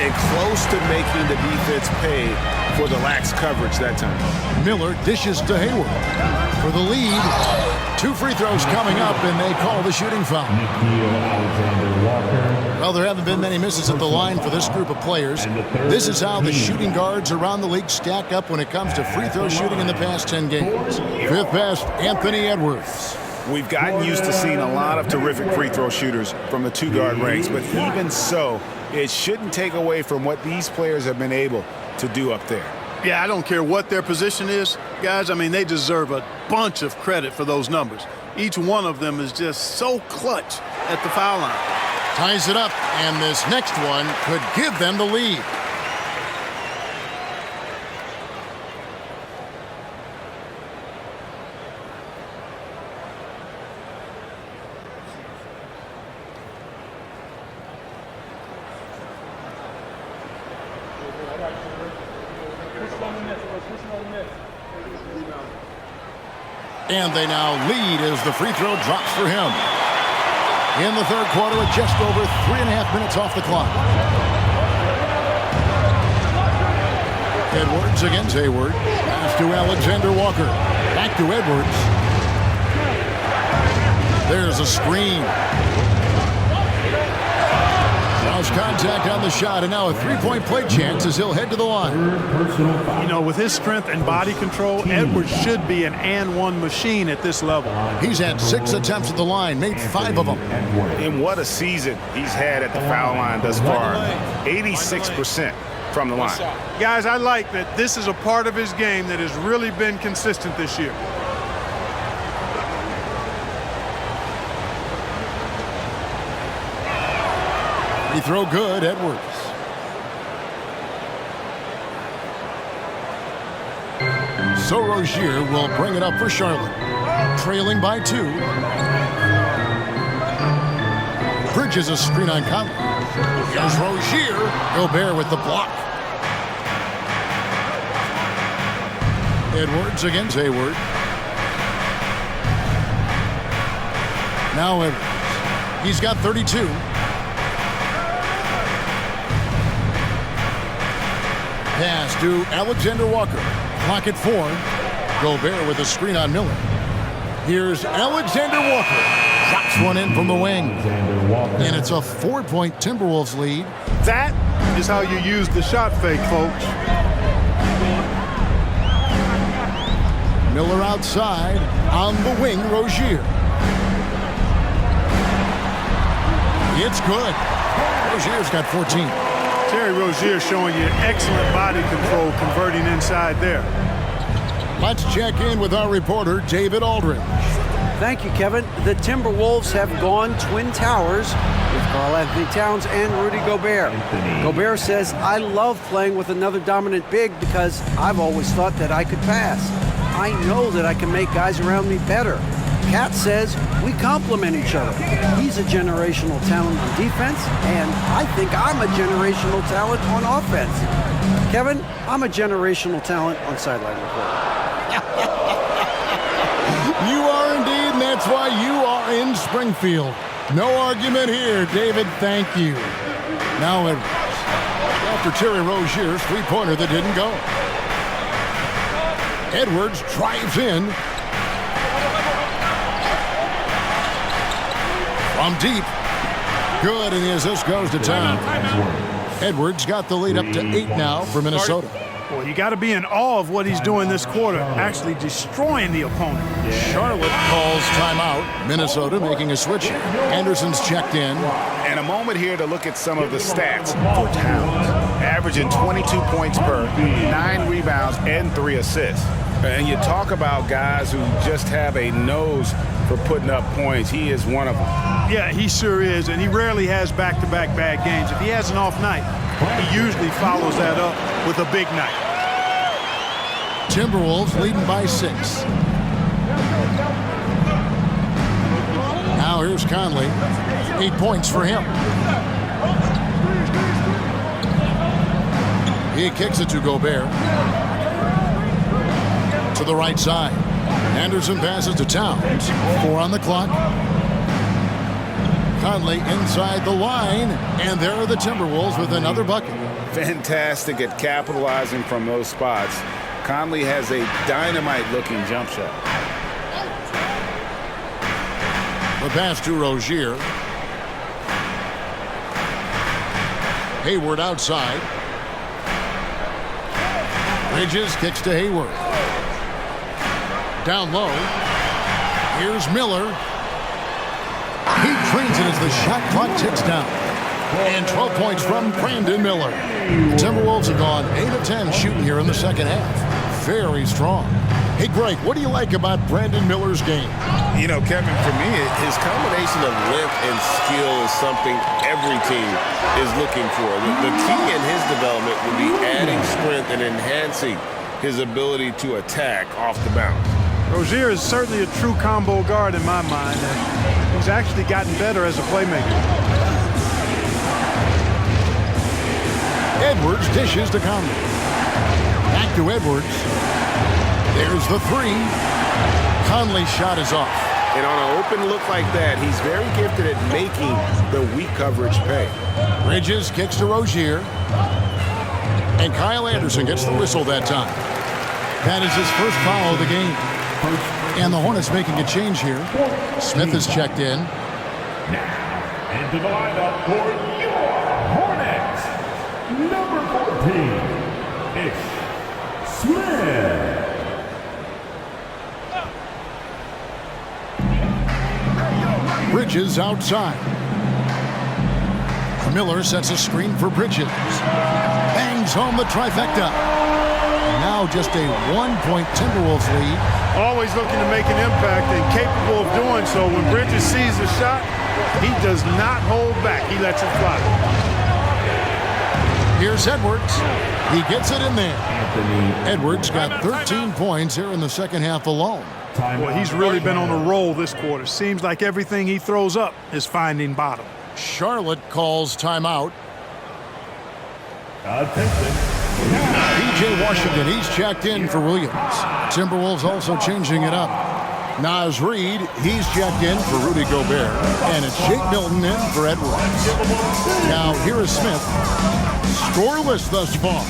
And close to making the defense pay for the lax coverage that time. Miller dishes to Hayward for the lead. 2 free throws coming up, and they call the shooting foul. Well, there haven't been many misses at the line for this group of players. This is how the shooting guards around the league stack up when it comes to free throw shooting in the past 10 games. Fifth best, Anthony Edwards. We've gotten used to seeing a lot of terrific free throw shooters from the 2-guard ranks, but even so, it shouldn't take away from what these players have been able to do up there. Yeah, I don't care what their position is, guys. I mean, they deserve a bunch of credit for those numbers. Each one of them is just so clutch at the foul line. Ties it up, and this next one could give them the lead. And they now lead as the free throw drops for him. In the third quarter with just over 3.5 minutes off the clock. Edwards against Hayward. Pass to Alexander Walker. Back to Edwards. There's a screen. Draws contact on the shot, and now a three-point play chance as he'll head to the line. You know, with his strength and body control, Edwards should be an and-one machine at this level. He's had 6 attempts at the line, made 5 of them. And what a season he's had at the foul line thus far. 86% from the line. Guys, I like that this is a part of his game that has really been consistent this year. Free throw good, Edwards. So Rozier will bring it up for Charlotte. Trailing by 2. Bridges a screen on Conley. Here's Rozier. Gobert with the block. Edwards against Hayward. Now Edwards. He's got 32. Pass to Alexander Walker. Clock at 4. Gobert with a screen on Miller. Here's Alexander Walker. Drops one in from the wing. And it's a 4-point Timberwolves lead. That is how you use the shot fake, folks. Miller outside. On the wing, Rozier. It's good. Rozier's got 14. Terry Rozier showing you excellent body control converting inside there. Let's check in with our reporter, David Aldridge. Thank you, Kevin. The Timberwolves have gone Twin Towers with Karl-Anthony Towns and Rudy Gobert. Gobert says, I love playing with another dominant big because I've always thought that I could pass. I know that I can make guys around me better. Cat says we complement each other. He's a generational talent on defense, and I think I'm a generational talent on offense. Kevin, I'm a generational talent on sideline reporting. You are indeed, and that's why you are in Springfield. No argument here, David. Thank you. Now Edwards. After Terry Rozier's three-pointer that didn't go. Edwards drives in. From deep. Good, and the assist goes to Towns. Edwards got the lead up to 8 now for Minnesota. Well, you got to be in awe of what he's doing this quarter, actually destroying the opponent. Charlotte calls timeout. Minnesota making a switch. Anderson's checked in. And a moment here to look at some of the stats for Towns. Averaging 22 points per, 9 rebounds, and 3 assists. And you talk about guys who just have a nose for putting up points. He is one of them. Yeah, he sure is, and he rarely has back-to-back bad games. If he has an off night, he usually follows that up with a big night. Timberwolves leading by 6. Now here's Conley. 8 points for him. He kicks it to Gobert. To the right side. Anderson passes to Towns. 4 on the clock. Conley inside the line, and there are the Timberwolves with another bucket. Fantastic at capitalizing from those spots. Conley has a dynamite-looking jump shot. The pass to Rozier. Hayward outside. Bridges kicks to Hayward. Down low. Here's Miller. He drains it as the shot clock ticks down. And 12 points from Brandon Miller. The Timberwolves have gone 8 of 10 shooting here in the second half. Very strong. Hey, Greg, what do you like about Brandon Miller's game? You know, Kevin, for me, his combination of length and skill is something every team is looking for. The key in his development will be adding strength and enhancing his ability to attack off the bounce. Rozier is certainly a true combo guard in my mind, and he's actually gotten better as a playmaker. Edwards dishes to Conley. Back to Edwards. There's the three. Conley's shot is off. And on an open look like that, he's very gifted at making the weak coverage pay. Bridges kicks to Rozier. And Kyle Anderson gets the whistle that time. That is his first foul of the game. And the Hornets making a change here. Smith is checked in. Now, into the lineup for your Hornets, number 14, Ish Smith. Bridges outside. Miller sets a screen for Bridges. Bangs home the trifecta. Now just a 1-point Timberwolves lead. Always looking to make an impact and capable of doing so. When Bridges sees the shot, he does not hold back. He lets it fly. Here's Edwards. He gets it in there. Edwards got 13 points here in the second half alone. Well, he's really been on a roll this quarter. Seems like everything he throws up is finding bottom. Charlotte calls timeout. Attention. P.J. Washington, he's checked in for Williams. Timberwolves also changing it up. Naz Reid, he's checked in for Rudy Gobert. And it's Shake Milton in for Edwards. Now here is Smith. Scoreless thus far.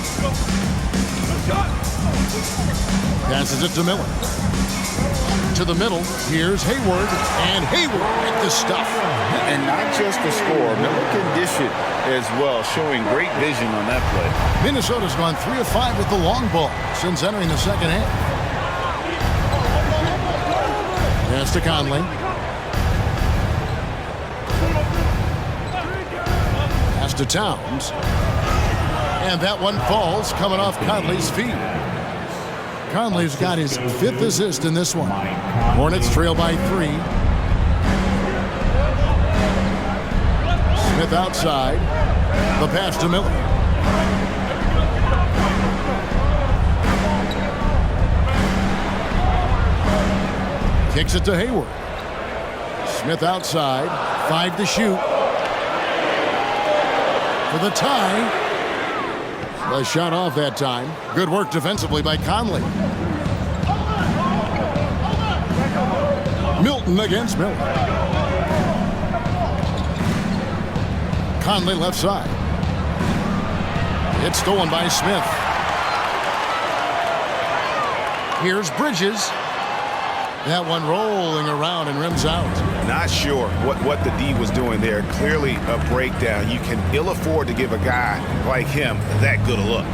Passes it to Miller. To the middle, here's Hayward, and Hayward with the stuff. And not just the score, Miller can dish it as well, showing great vision on that play. Minnesota's gone 3 of 5 with the long ball since entering the second half. Pass to Conley. Pass to Towns. And that one falls coming off Conley's feet. Conley's got his 5th assist in this one. Hornets trail by 3. Smith outside. The pass to Miller. Kicks it to Hayward. Smith outside. 5 to shoot. For the tie. The shot off that time. Good work defensively by Conley. Milton against Miller. Conley left side. It's stolen by Smith. Here's Bridges. That one rolling around and rims out. Not sure what the D was doing there. Clearly a breakdown. You can ill afford to give a guy like him that good a look.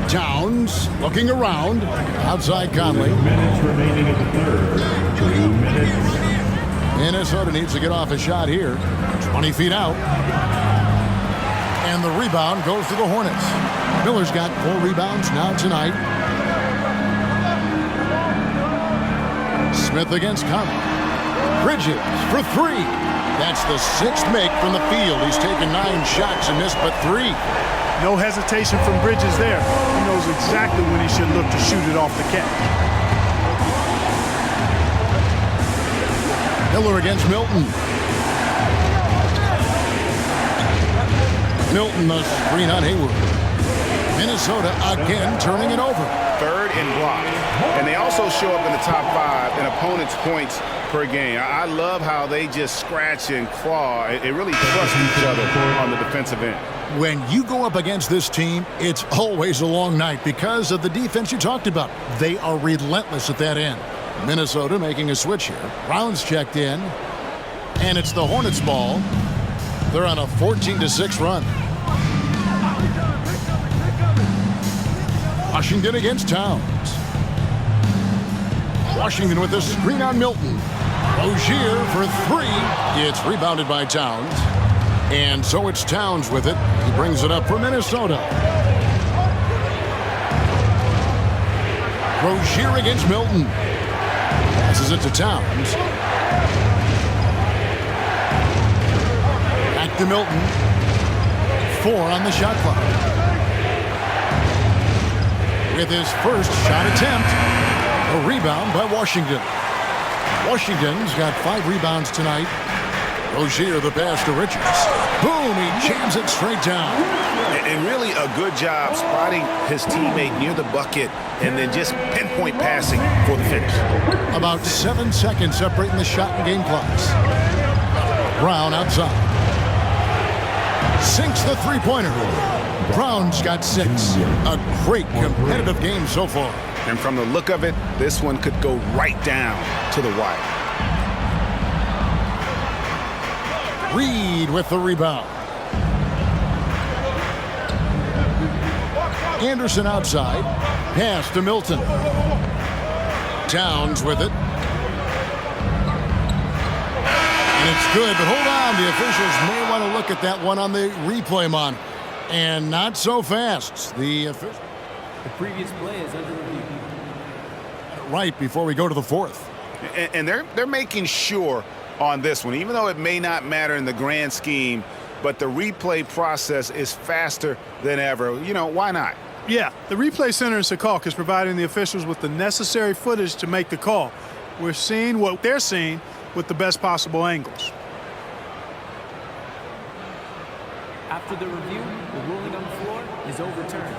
Towns looking around. Outside Conley. 2 minutes remaining in the third. 2 minutes. Minnesota needs to get off a shot here. 20 feet out. And the rebound goes to the Hornets. Miller's got 4 rebounds now tonight. Smith against Conley. Bridges for 3. That's the 6th make from the field. He's taken 9 shots and missed but 3. No hesitation from Bridges there. He knows exactly when he should look to shoot it off the catch. Miller against Milton. Milton the screen on Hayward. Minnesota again turning it over. Third and block. And they also show up in the top 5 in opponents' points per game. I love how they just scratch and claw. It really trusts each other on the defensive end. When you go up against this team, it's always a long night because of the defense you talked about. They are relentless at that end. Minnesota making a switch here. Browns checked in, and it's the Hornets ball. They're on a 14-6 run. Washington against Towns. Washington with a screen on Milton. Rozier for 3. It's rebounded by Towns. And so it's Towns with it. He brings it up for Minnesota. Rozier against Milton. Passes it to Towns. Back to Milton. 4 on the shot clock. With his first shot attempt, a rebound by Washington. Washington's got 5 rebounds tonight. Rozier the pass to Richards. Boom, he jams it straight down. And really a good job spotting his teammate near the bucket and then just pinpoint passing for the finish. About 7 seconds separating the shot and game clocks. Brown outside. Sinks the three-pointer. Brown's got 6. A great competitive game so far. And from the look of it, this one could go right down to the wire. Reed with the rebound. Anderson outside. Pass to Milton. Towns with it. And it's good, but hold on. The officials may want to look at that one on the replay monitor. And not so fast. The previous play is under review. Right before we go to the 4th. And they're making sure on this one, even though it may not matter in the grand scheme, but the replay process is faster than ever. You know, why not? Yeah, the replay center in Secaucus is providing the officials with the necessary footage to make the call. We're seeing what they're seeing with the best possible angles. After the review, the ruling on the floor is overturned.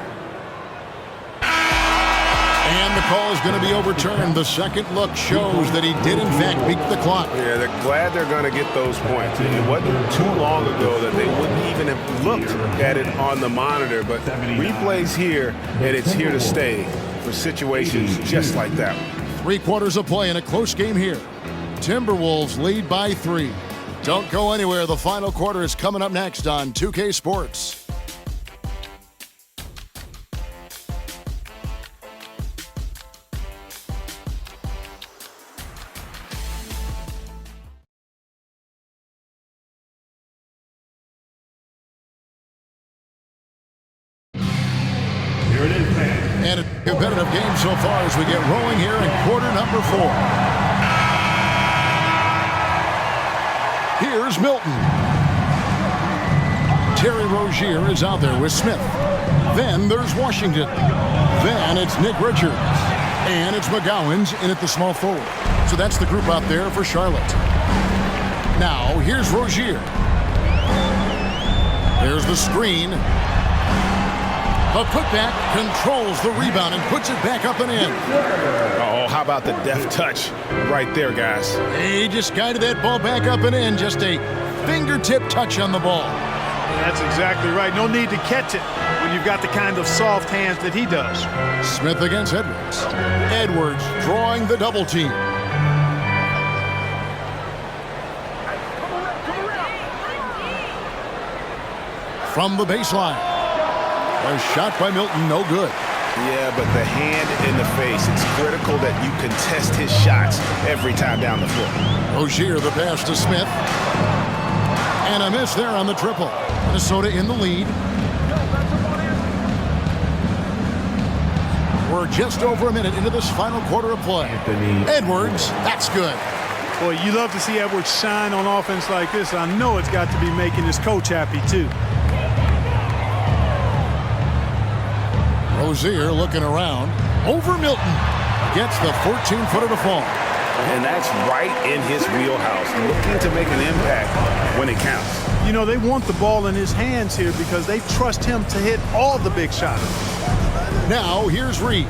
And the call is going to be overturned. The second look shows that he did, in fact, beat the clock. Yeah, they're glad they're going to get those points. It wasn't too long ago that they wouldn't even have looked at it on the monitor, but replay's here, and it's here to stay for situations just like that. 3 quarters of play in a close game here. Timberwolves lead by 3. Don't go anywhere. The final quarter is coming up next on 2K Sports. And a competitive game so far as we get rolling here in quarter number 4. Here's Milton. Terry Rozier is out there with Smith. Then there's Washington. Then it's Nick Richards. And it's McGowan's in at the small forward. So that's the group out there for Charlotte. Now, here's Rozier. There's the screen. The putback controls the rebound and puts it back up and in. Oh, how about the deft touch right there, guys? He just guided that ball back up and in. Just a fingertip touch on the ball. That's exactly right. No need to catch it when you've got the kind of soft hands that he does. Smith against Edwards. Edwards drawing the double team. From the baseline. A shot by Milton, no good. Yeah, but the hand in the face, it's critical that you contest his shots every time down the floor. Rozier the pass to Smith. And a miss there on the triple. Minnesota in the lead. We're just over a minute into this final quarter of play. Edwards, that's good. Boy, you love to see Edwards shine on offense like this. I know it's got to be making his coach happy, too. Rozier looking around. Over Milton. Gets the 14-footer to fall. And that's right in his wheelhouse. Looking to make an impact when it counts. You know, they want the ball in his hands here because they trust him to hit all the big shots. Now here's Reed.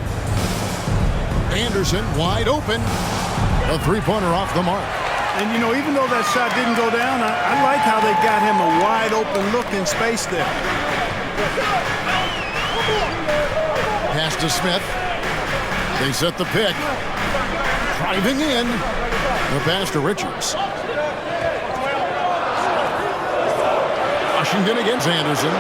Anderson wide open. A three-pointer off the mark. And, you know, even though that shot didn't go down, I like how they got him a wide open look in space there. Pass to Smith. They set the pick. Driving in. The pass to Richards. Washington against Anderson.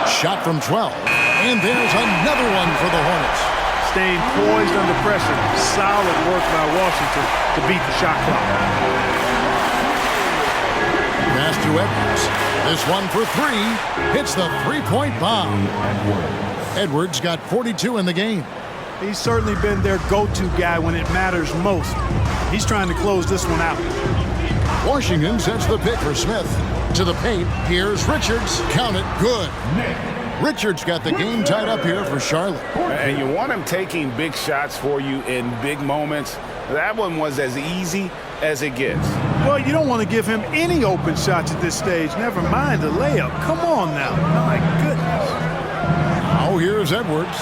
Shot from 12. And there's another one for the Hornets. Staying poised under pressure. Solid work by Washington to beat the shot clock. Pass to Edwards. This one for three. Hits the three-point bomb. Edwards got 42 in the game. He's certainly been their go-to guy when it matters most. He's trying to close this one out. Washington sets the pick for Smith. To the paint. Here's Richards. Count it. Good. Richards got the game tied up here for Charlotte. And you want him taking big shots for you in big moments. That one was as easy as it gets. Well, you don't want to give him any open shots at this stage. Never mind the layup. Come on now. My goodness. Now here's Edwards.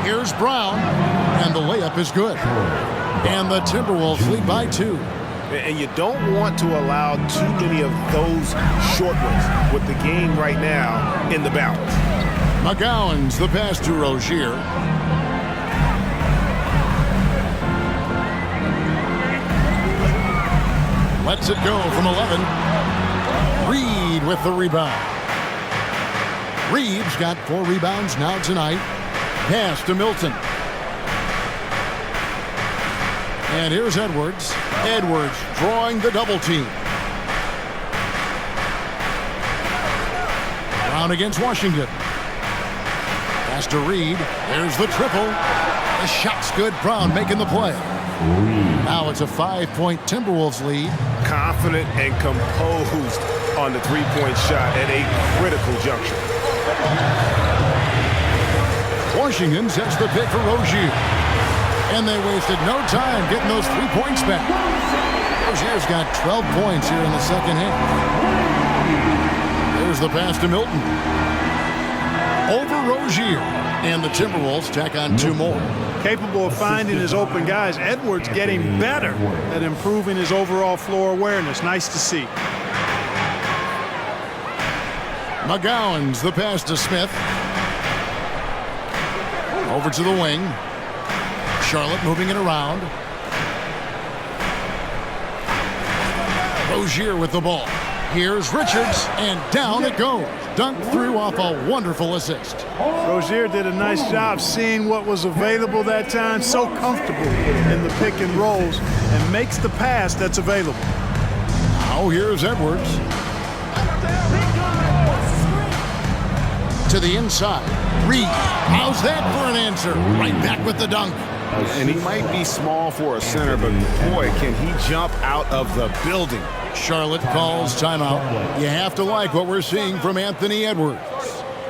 Here's Brown. And the layup is good. And the Timberwolves lead by 2. And you don't want to allow too many of those short ones with the game right now in the balance. McGowan's the pass to Rozier. Lets it go from 11. Reed with the rebound. Reed's got 4 rebounds now tonight. Pass to Milton. And here's Edwards. Edwards drawing the double team. Brown against Washington. Pass to Reed. There's the triple. The shot's good. Brown making the play. Now it's a 5-point Timberwolves lead. Confident and composed on the three-point shot at a critical juncture. Washington sets the pick for Rozier. And they wasted no time getting those 3 points back. Rozier's got 12 points here in the second half. There's the pass to Milton. Over Rozier. And the Timberwolves tack on 2 more. Capable of finding his open guys. Edwards getting better at improving his overall floor awareness. Nice to see. McGowan's the pass to Smith. Over to the wing. Charlotte moving it around. Rozier with the ball. Here's Richards, and down it goes. Dunked through off a wonderful assist. Rozier did a nice job seeing what was available that time. So comfortable in the pick and rolls and makes the pass that's available. Now here's Edwards. To the inside. Reed. How's that for an answer? Right back with the dunk. And he might be small for a center, but boy, can he jump out of the building. Charlotte calls timeout. You have to like what we're seeing from Anthony Edwards.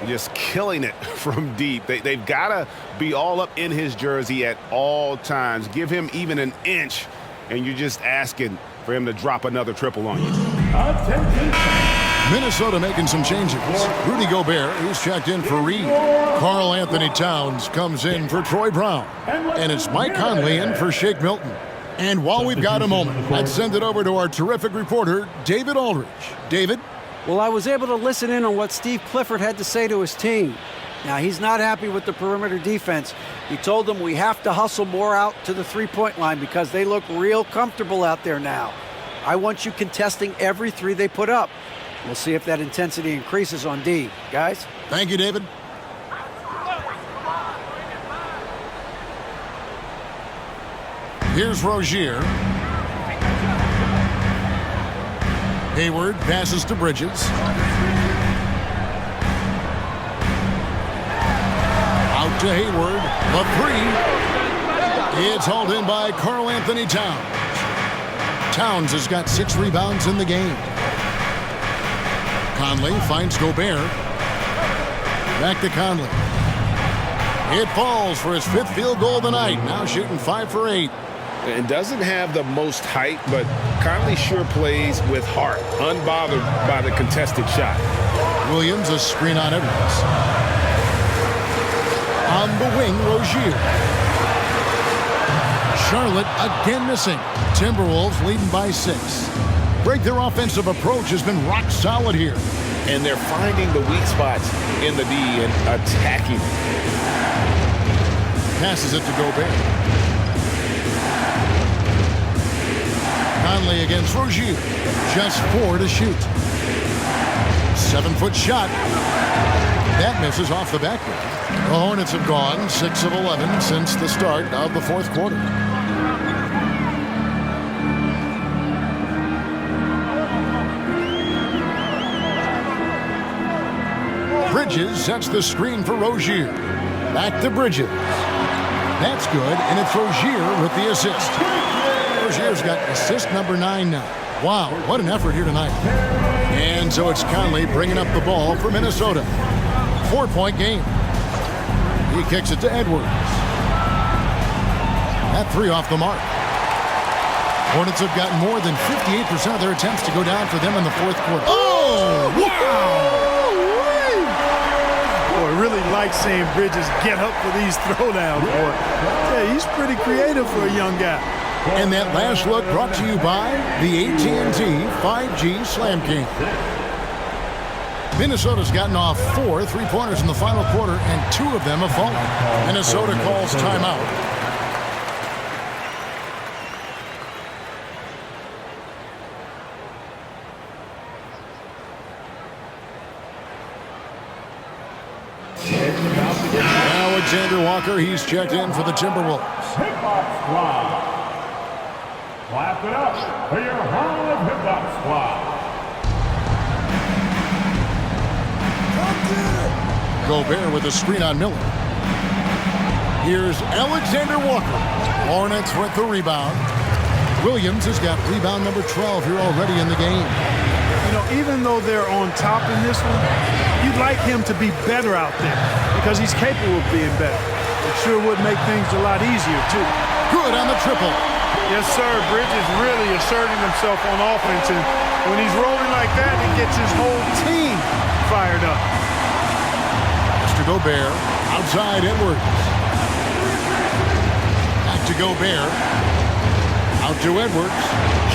Just killing it from deep. They've got to be all up in his jersey at all times. Give him even an inch, and you're just asking for him to drop another triple on you. Minnesota making some changes. Rudy Gobert, who's checked in for Reed. Karl Anthony Towns comes in for Troy Brown. And it's Mike Conley in for Shake Milton. And while we've got a moment, let's send it over to our terrific reporter, David Aldridge. David? Well, I was able to listen in on what Steve Clifford had to say to his team. Now, he's not happy with the perimeter defense. He told them we have to hustle more out to the three-point line because they look real comfortable out there now. I want you contesting every 3 they put up. We'll see if that intensity increases on D. Guys? Thank you, David. Here's Rozier. Hayward passes to Bridges. Out to Hayward. The 3. It's hauled in by Karl Anthony Towns. Towns has got 6 rebounds in the game. Conley finds Gobert. Back to Conley. It falls for his 5th field goal of the night. Now shooting 5 for 8. and doesn't have the most height, but Conley sure plays with heart, unbothered by the contested shot. Williams, a screen on Edwards. On the wing, Rozier. Charlotte again missing. Timberwolves leading by 6. Greg, their offensive approach has been rock solid here. And they're finding the weak spots in the D and attacking. Passes it to Gobert. Conley against Rozier. Just 4 to shoot. 7-foot shot. That misses off the backboard. The Hornets have gone 6 of 11 since the start of the fourth quarter. Bridges sets the screen for Rozier. Back to Bridges. That's good, and it's Rozier with the assist. Rozier's got assist number 9 now. Wow, what an effort here tonight. And so it's Conley bringing up the ball for Minnesota. 4-point game. He kicks it to Edwards. That 3 off the mark. Hornets have gotten more than 58% of their attempts to go down for them in the fourth quarter. Oh, wow! Boy, really like seeing Bridges get up for these throwdowns, boy. Yeah, he's pretty creative for a young guy. And that last look brought to you by the AT&T 5G Slam King. Minnesota's gotten off 4 3-pointers in the final quarter, and 2 of them have fallen. Minnesota calls timeout. Alexander Walker, he's checked in for the Timberwolves. Hip-Hop Squad. Clap it up for your Harlem Hip-Hop Squad. Gobert with a screen on Miller. Here's Alexander Walker. Hornets with the rebound. Williams has got rebound number 12 here already in the game. You know, even though they're on top in this one, you'd like him to be better out there because he's capable of being better. It sure would make things a lot easier, too. Good on the triple. Yes, sir. Bridges really asserting himself on offense, and when he's rolling like that, it gets his whole team fired up. To Gobert, outside Edwards. Back to Gobert. Out to Edwards.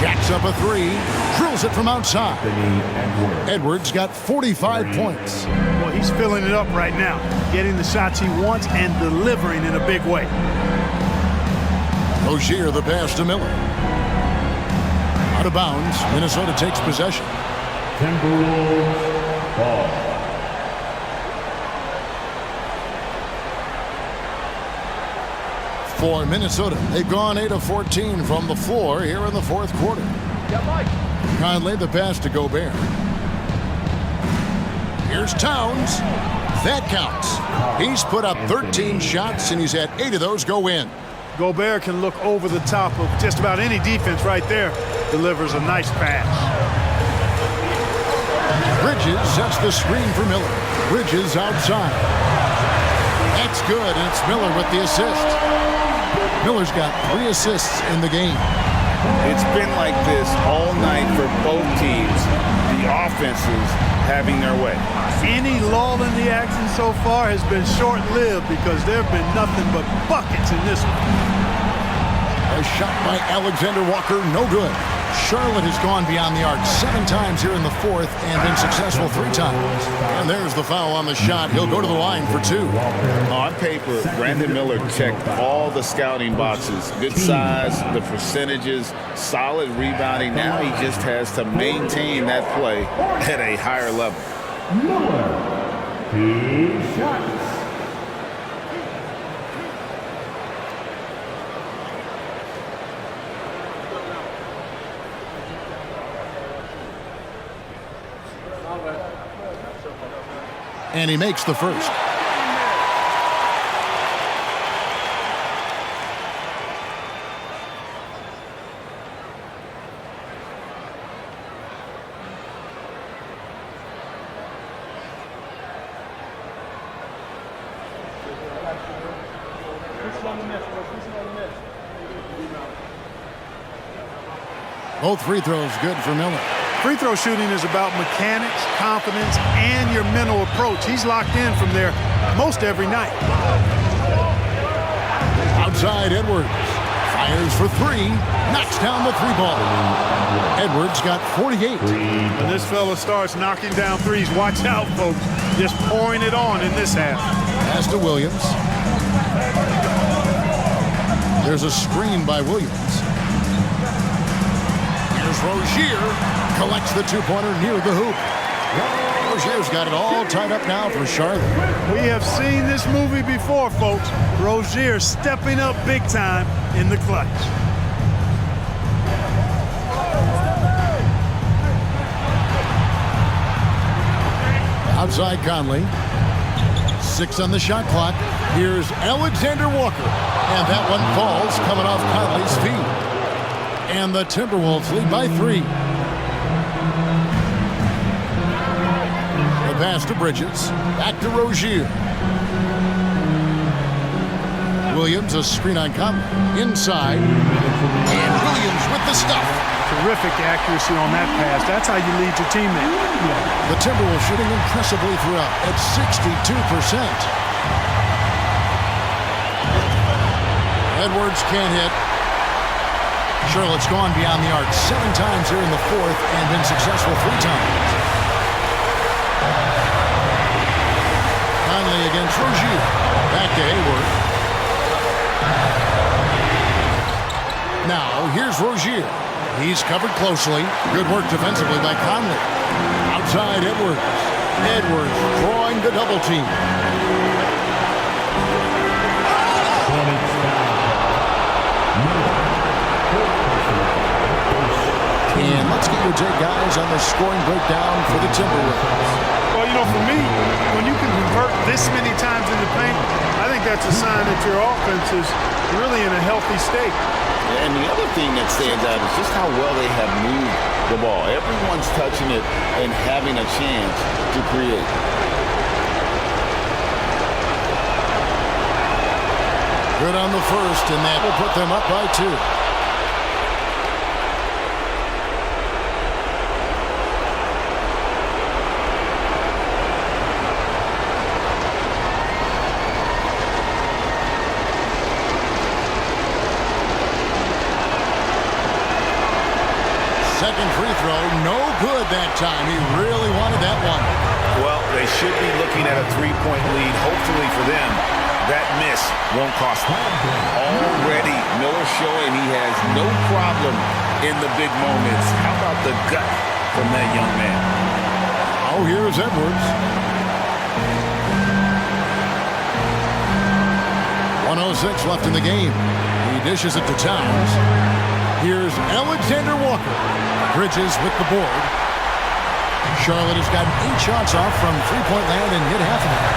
Jacks up a 3. Drills it from outside. Edwards got 45 points. Well, he's filling it up right now. Getting the shots he wants and delivering in a big way. Rozier the pass to Miller. Out of bounds. Minnesota takes possession. Timberwolves ball. For Minnesota, they've gone 8 of 14 from the floor here in the fourth quarter. Conley the pass to Gobert. Here's Towns. That counts. He's put up 13 shots, and he's had 8 of those go in. Gobert can look over the top of just about any defense right there. Delivers a nice pass. Bridges sets the screen for Miller. Bridges outside. That's good, and it's Miller with the assist. Miller's got 3 assists in the game. It's been like this all night for both teams. The offenses having their way. Any lull in the action so far has been short-lived because there have been nothing but buckets in this one. A shot by Alexander Walker, no good. Charlotte has gone beyond the arc 7 times here in the fourth and been successful 3 times. And there's the foul on the shot. He'll go to the line for 2. On paper, Brandon Miller checked all the scouting boxes. Good size, the percentages, solid rebounding. Now he just has to maintain that play at a higher level. Miller, 2 shots. And he makes the first. Both free throws good for Miller. Free throw shooting is about mechanics, confidence, and your mental approach. He's locked in from there most every night. Outside Edwards. Fires for three. Knocks down the three ball. Edwards got 48. When this fella starts knocking down threes, watch out, folks. Just pouring it on in this half. Pass to Williams. There's a screen by Williams. Here's Rozier. Collects the two-pointer near the hoop. Rozier's got it all tied up now for Charlotte. We have seen this movie before, folks. Rozier stepping up big time in the clutch. Outside Conley. 6 on the shot clock. Here's Alexander Walker. And that one falls coming off Conley's feet. And the Timberwolves lead by 3. The pass to Bridges. Back to Rozier. Williams, a screen on Conley. Inside. And Williams with the stuff. Terrific accuracy on that pass. That's how you lead your teammate. The Timberwolves shooting impressively throughout at 62%. Edwards can't hit. Charlotte's gone beyond the arc 7 times here in the fourth and been successful 3 times. Conley against Rozier. Back to Hayward. Now, here's Rozier. He's covered closely. Good work defensively by Conley. Outside Edwards. Edwards drawing the double team. And let's get your take, guys, on the scoring breakdown for the Timberwolves. Well, you know, for me, when you can convert this many times in the paint, I think that's a sign that your offense is really in a healthy state. And the other thing that stands out is just how well they have moved the ball. Everyone's touching it and having a chance to create. Good on the first, and that will put them up by 2. Second free throw, no good that time. He really wanted that one. Well, they should be looking at a 3-point lead. Hopefully for them, that miss won't cost them. Already, Miller showing he has no problem in the big moments. How about the gut from that young man? Oh, here's Edwards. 1:06 left in the game. He dishes it to Towns. Here's Alexander Walker. Bridges with the board. Charlotte has gotten 8 shots off from three-point land and hit half of it.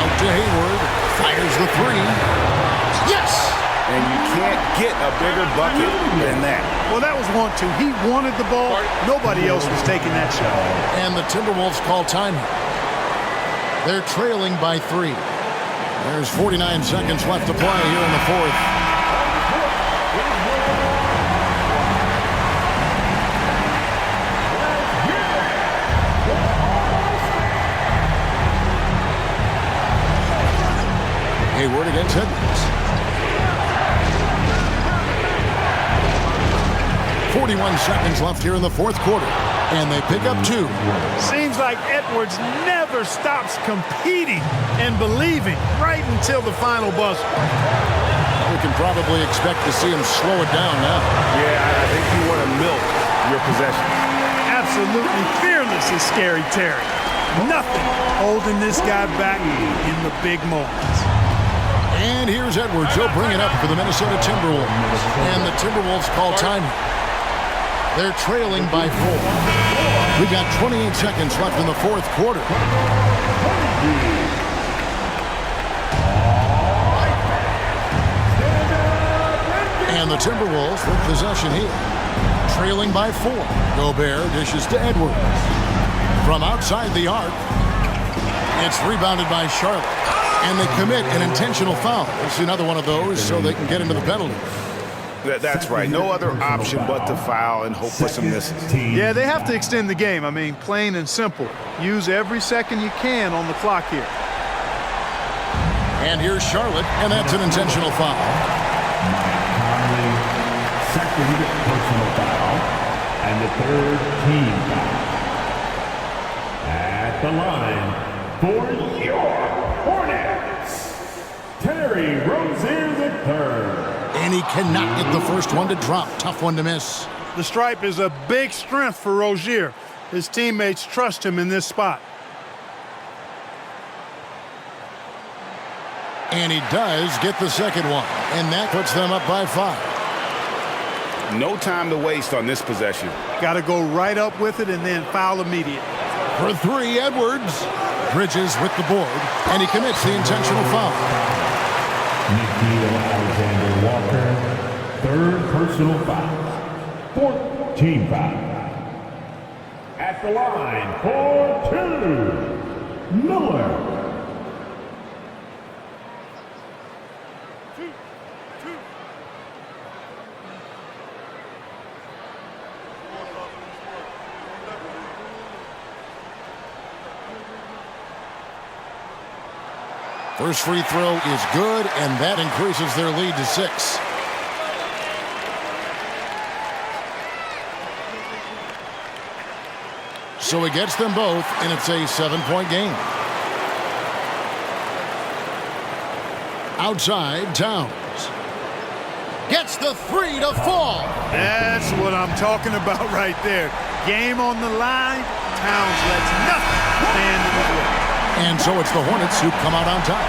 Out to Hayward. Fires the 3. Yes! And you can't get a bigger bucket than that. Well, that was 1-2. He wanted the ball. Nobody else was taking that shot. And the Timberwolves call timeout. They're trailing by 3. There's 49 seconds left to play here in the fourth. Hayward against Edwards. 41 seconds left here in the fourth quarter, and they pick up 2. Seems like Edwards never stops competing and believing right until the final buzzer. We can probably expect to see him slow it down now. Yeah, I think you want to milk your possession. Absolutely fearless is Scary Terry. Nothing holding this guy back in the big moments. And here's Edwards. He'll bring it up for the Minnesota Timberwolves. And the Timberwolves call time. They're trailing by 4. We've got 28 seconds left in the fourth quarter. And the Timberwolves with possession here. Trailing by 4. Gobert dishes to Edwards. From outside the arc, it's rebounded by Charlotte. And they commit an intentional foul. It's another one of those so they can get into the penalty. That's right. No other option but to foul and hope for some misses. Yeah, they have to extend the game. I mean, plain and simple. Use every second you can on the clock here. And here's Charlotte, and that's an intentional foul. Second personal foul, and the third team foul. At the line for your Hornets, Terry Rozier III. And he cannot get the first one to drop. Tough one to miss. The stripe is a big strength for Rozier. His teammates trust him in this spot. And he does get the second one, and that puts them up by 5. No time to waste on this possession. Got to go right up with it and then foul immediate. For 3, Edwards. Bridges with the board, and he commits the intentional foul. Nickeil Alexander-Walker, third personal foul. Fourth team foul. At the line for 2, Miller. First free throw is good, and that increases their lead to 6. So he gets them both, and it's a 7-point game. Outside, Towns. Gets the 3 to fall. That's what I'm talking about right there. Game on the line. Towns lets nothing stand in his way. And so it's the Hornets who come out on top.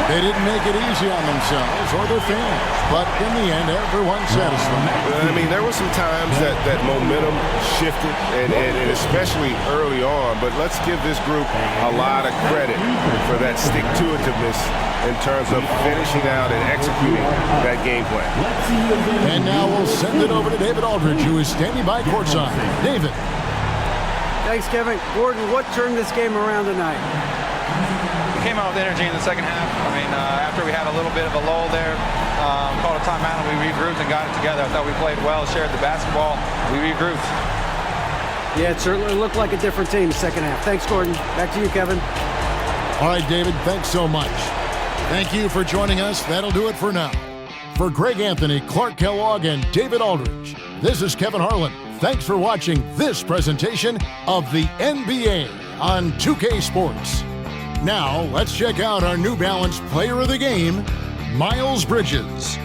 They didn't make it easy on themselves or their fans, but in the end, everyone's satisfied. I mean, there were some times that momentum shifted, and especially early on, but let's give this group a lot of credit for that stick-to-itiveness in terms of finishing out and executing that game plan. And now we'll send it over to David Aldridge, who is standing by courtside. David. Thanks, Kevin. Gordon, what turned this game around tonight? We came out with energy in the second half. I mean, after we had a little bit of a lull there, called a timeout and we regrouped and got it together. I thought we played well, shared the basketball. We regrouped. Yeah, it certainly looked like a different team the second half. Thanks, Gordon. Back to you, Kevin. All right, David, thanks so much. Thank you for joining us. That'll do it for now. For Greg Anthony, Clark Kellogg, and David Aldridge, this is Kevin Harlan. Thanks for watching this presentation of the NBA on 2K Sports. Now, let's check out our New Balance Player of the Game, Miles Bridges.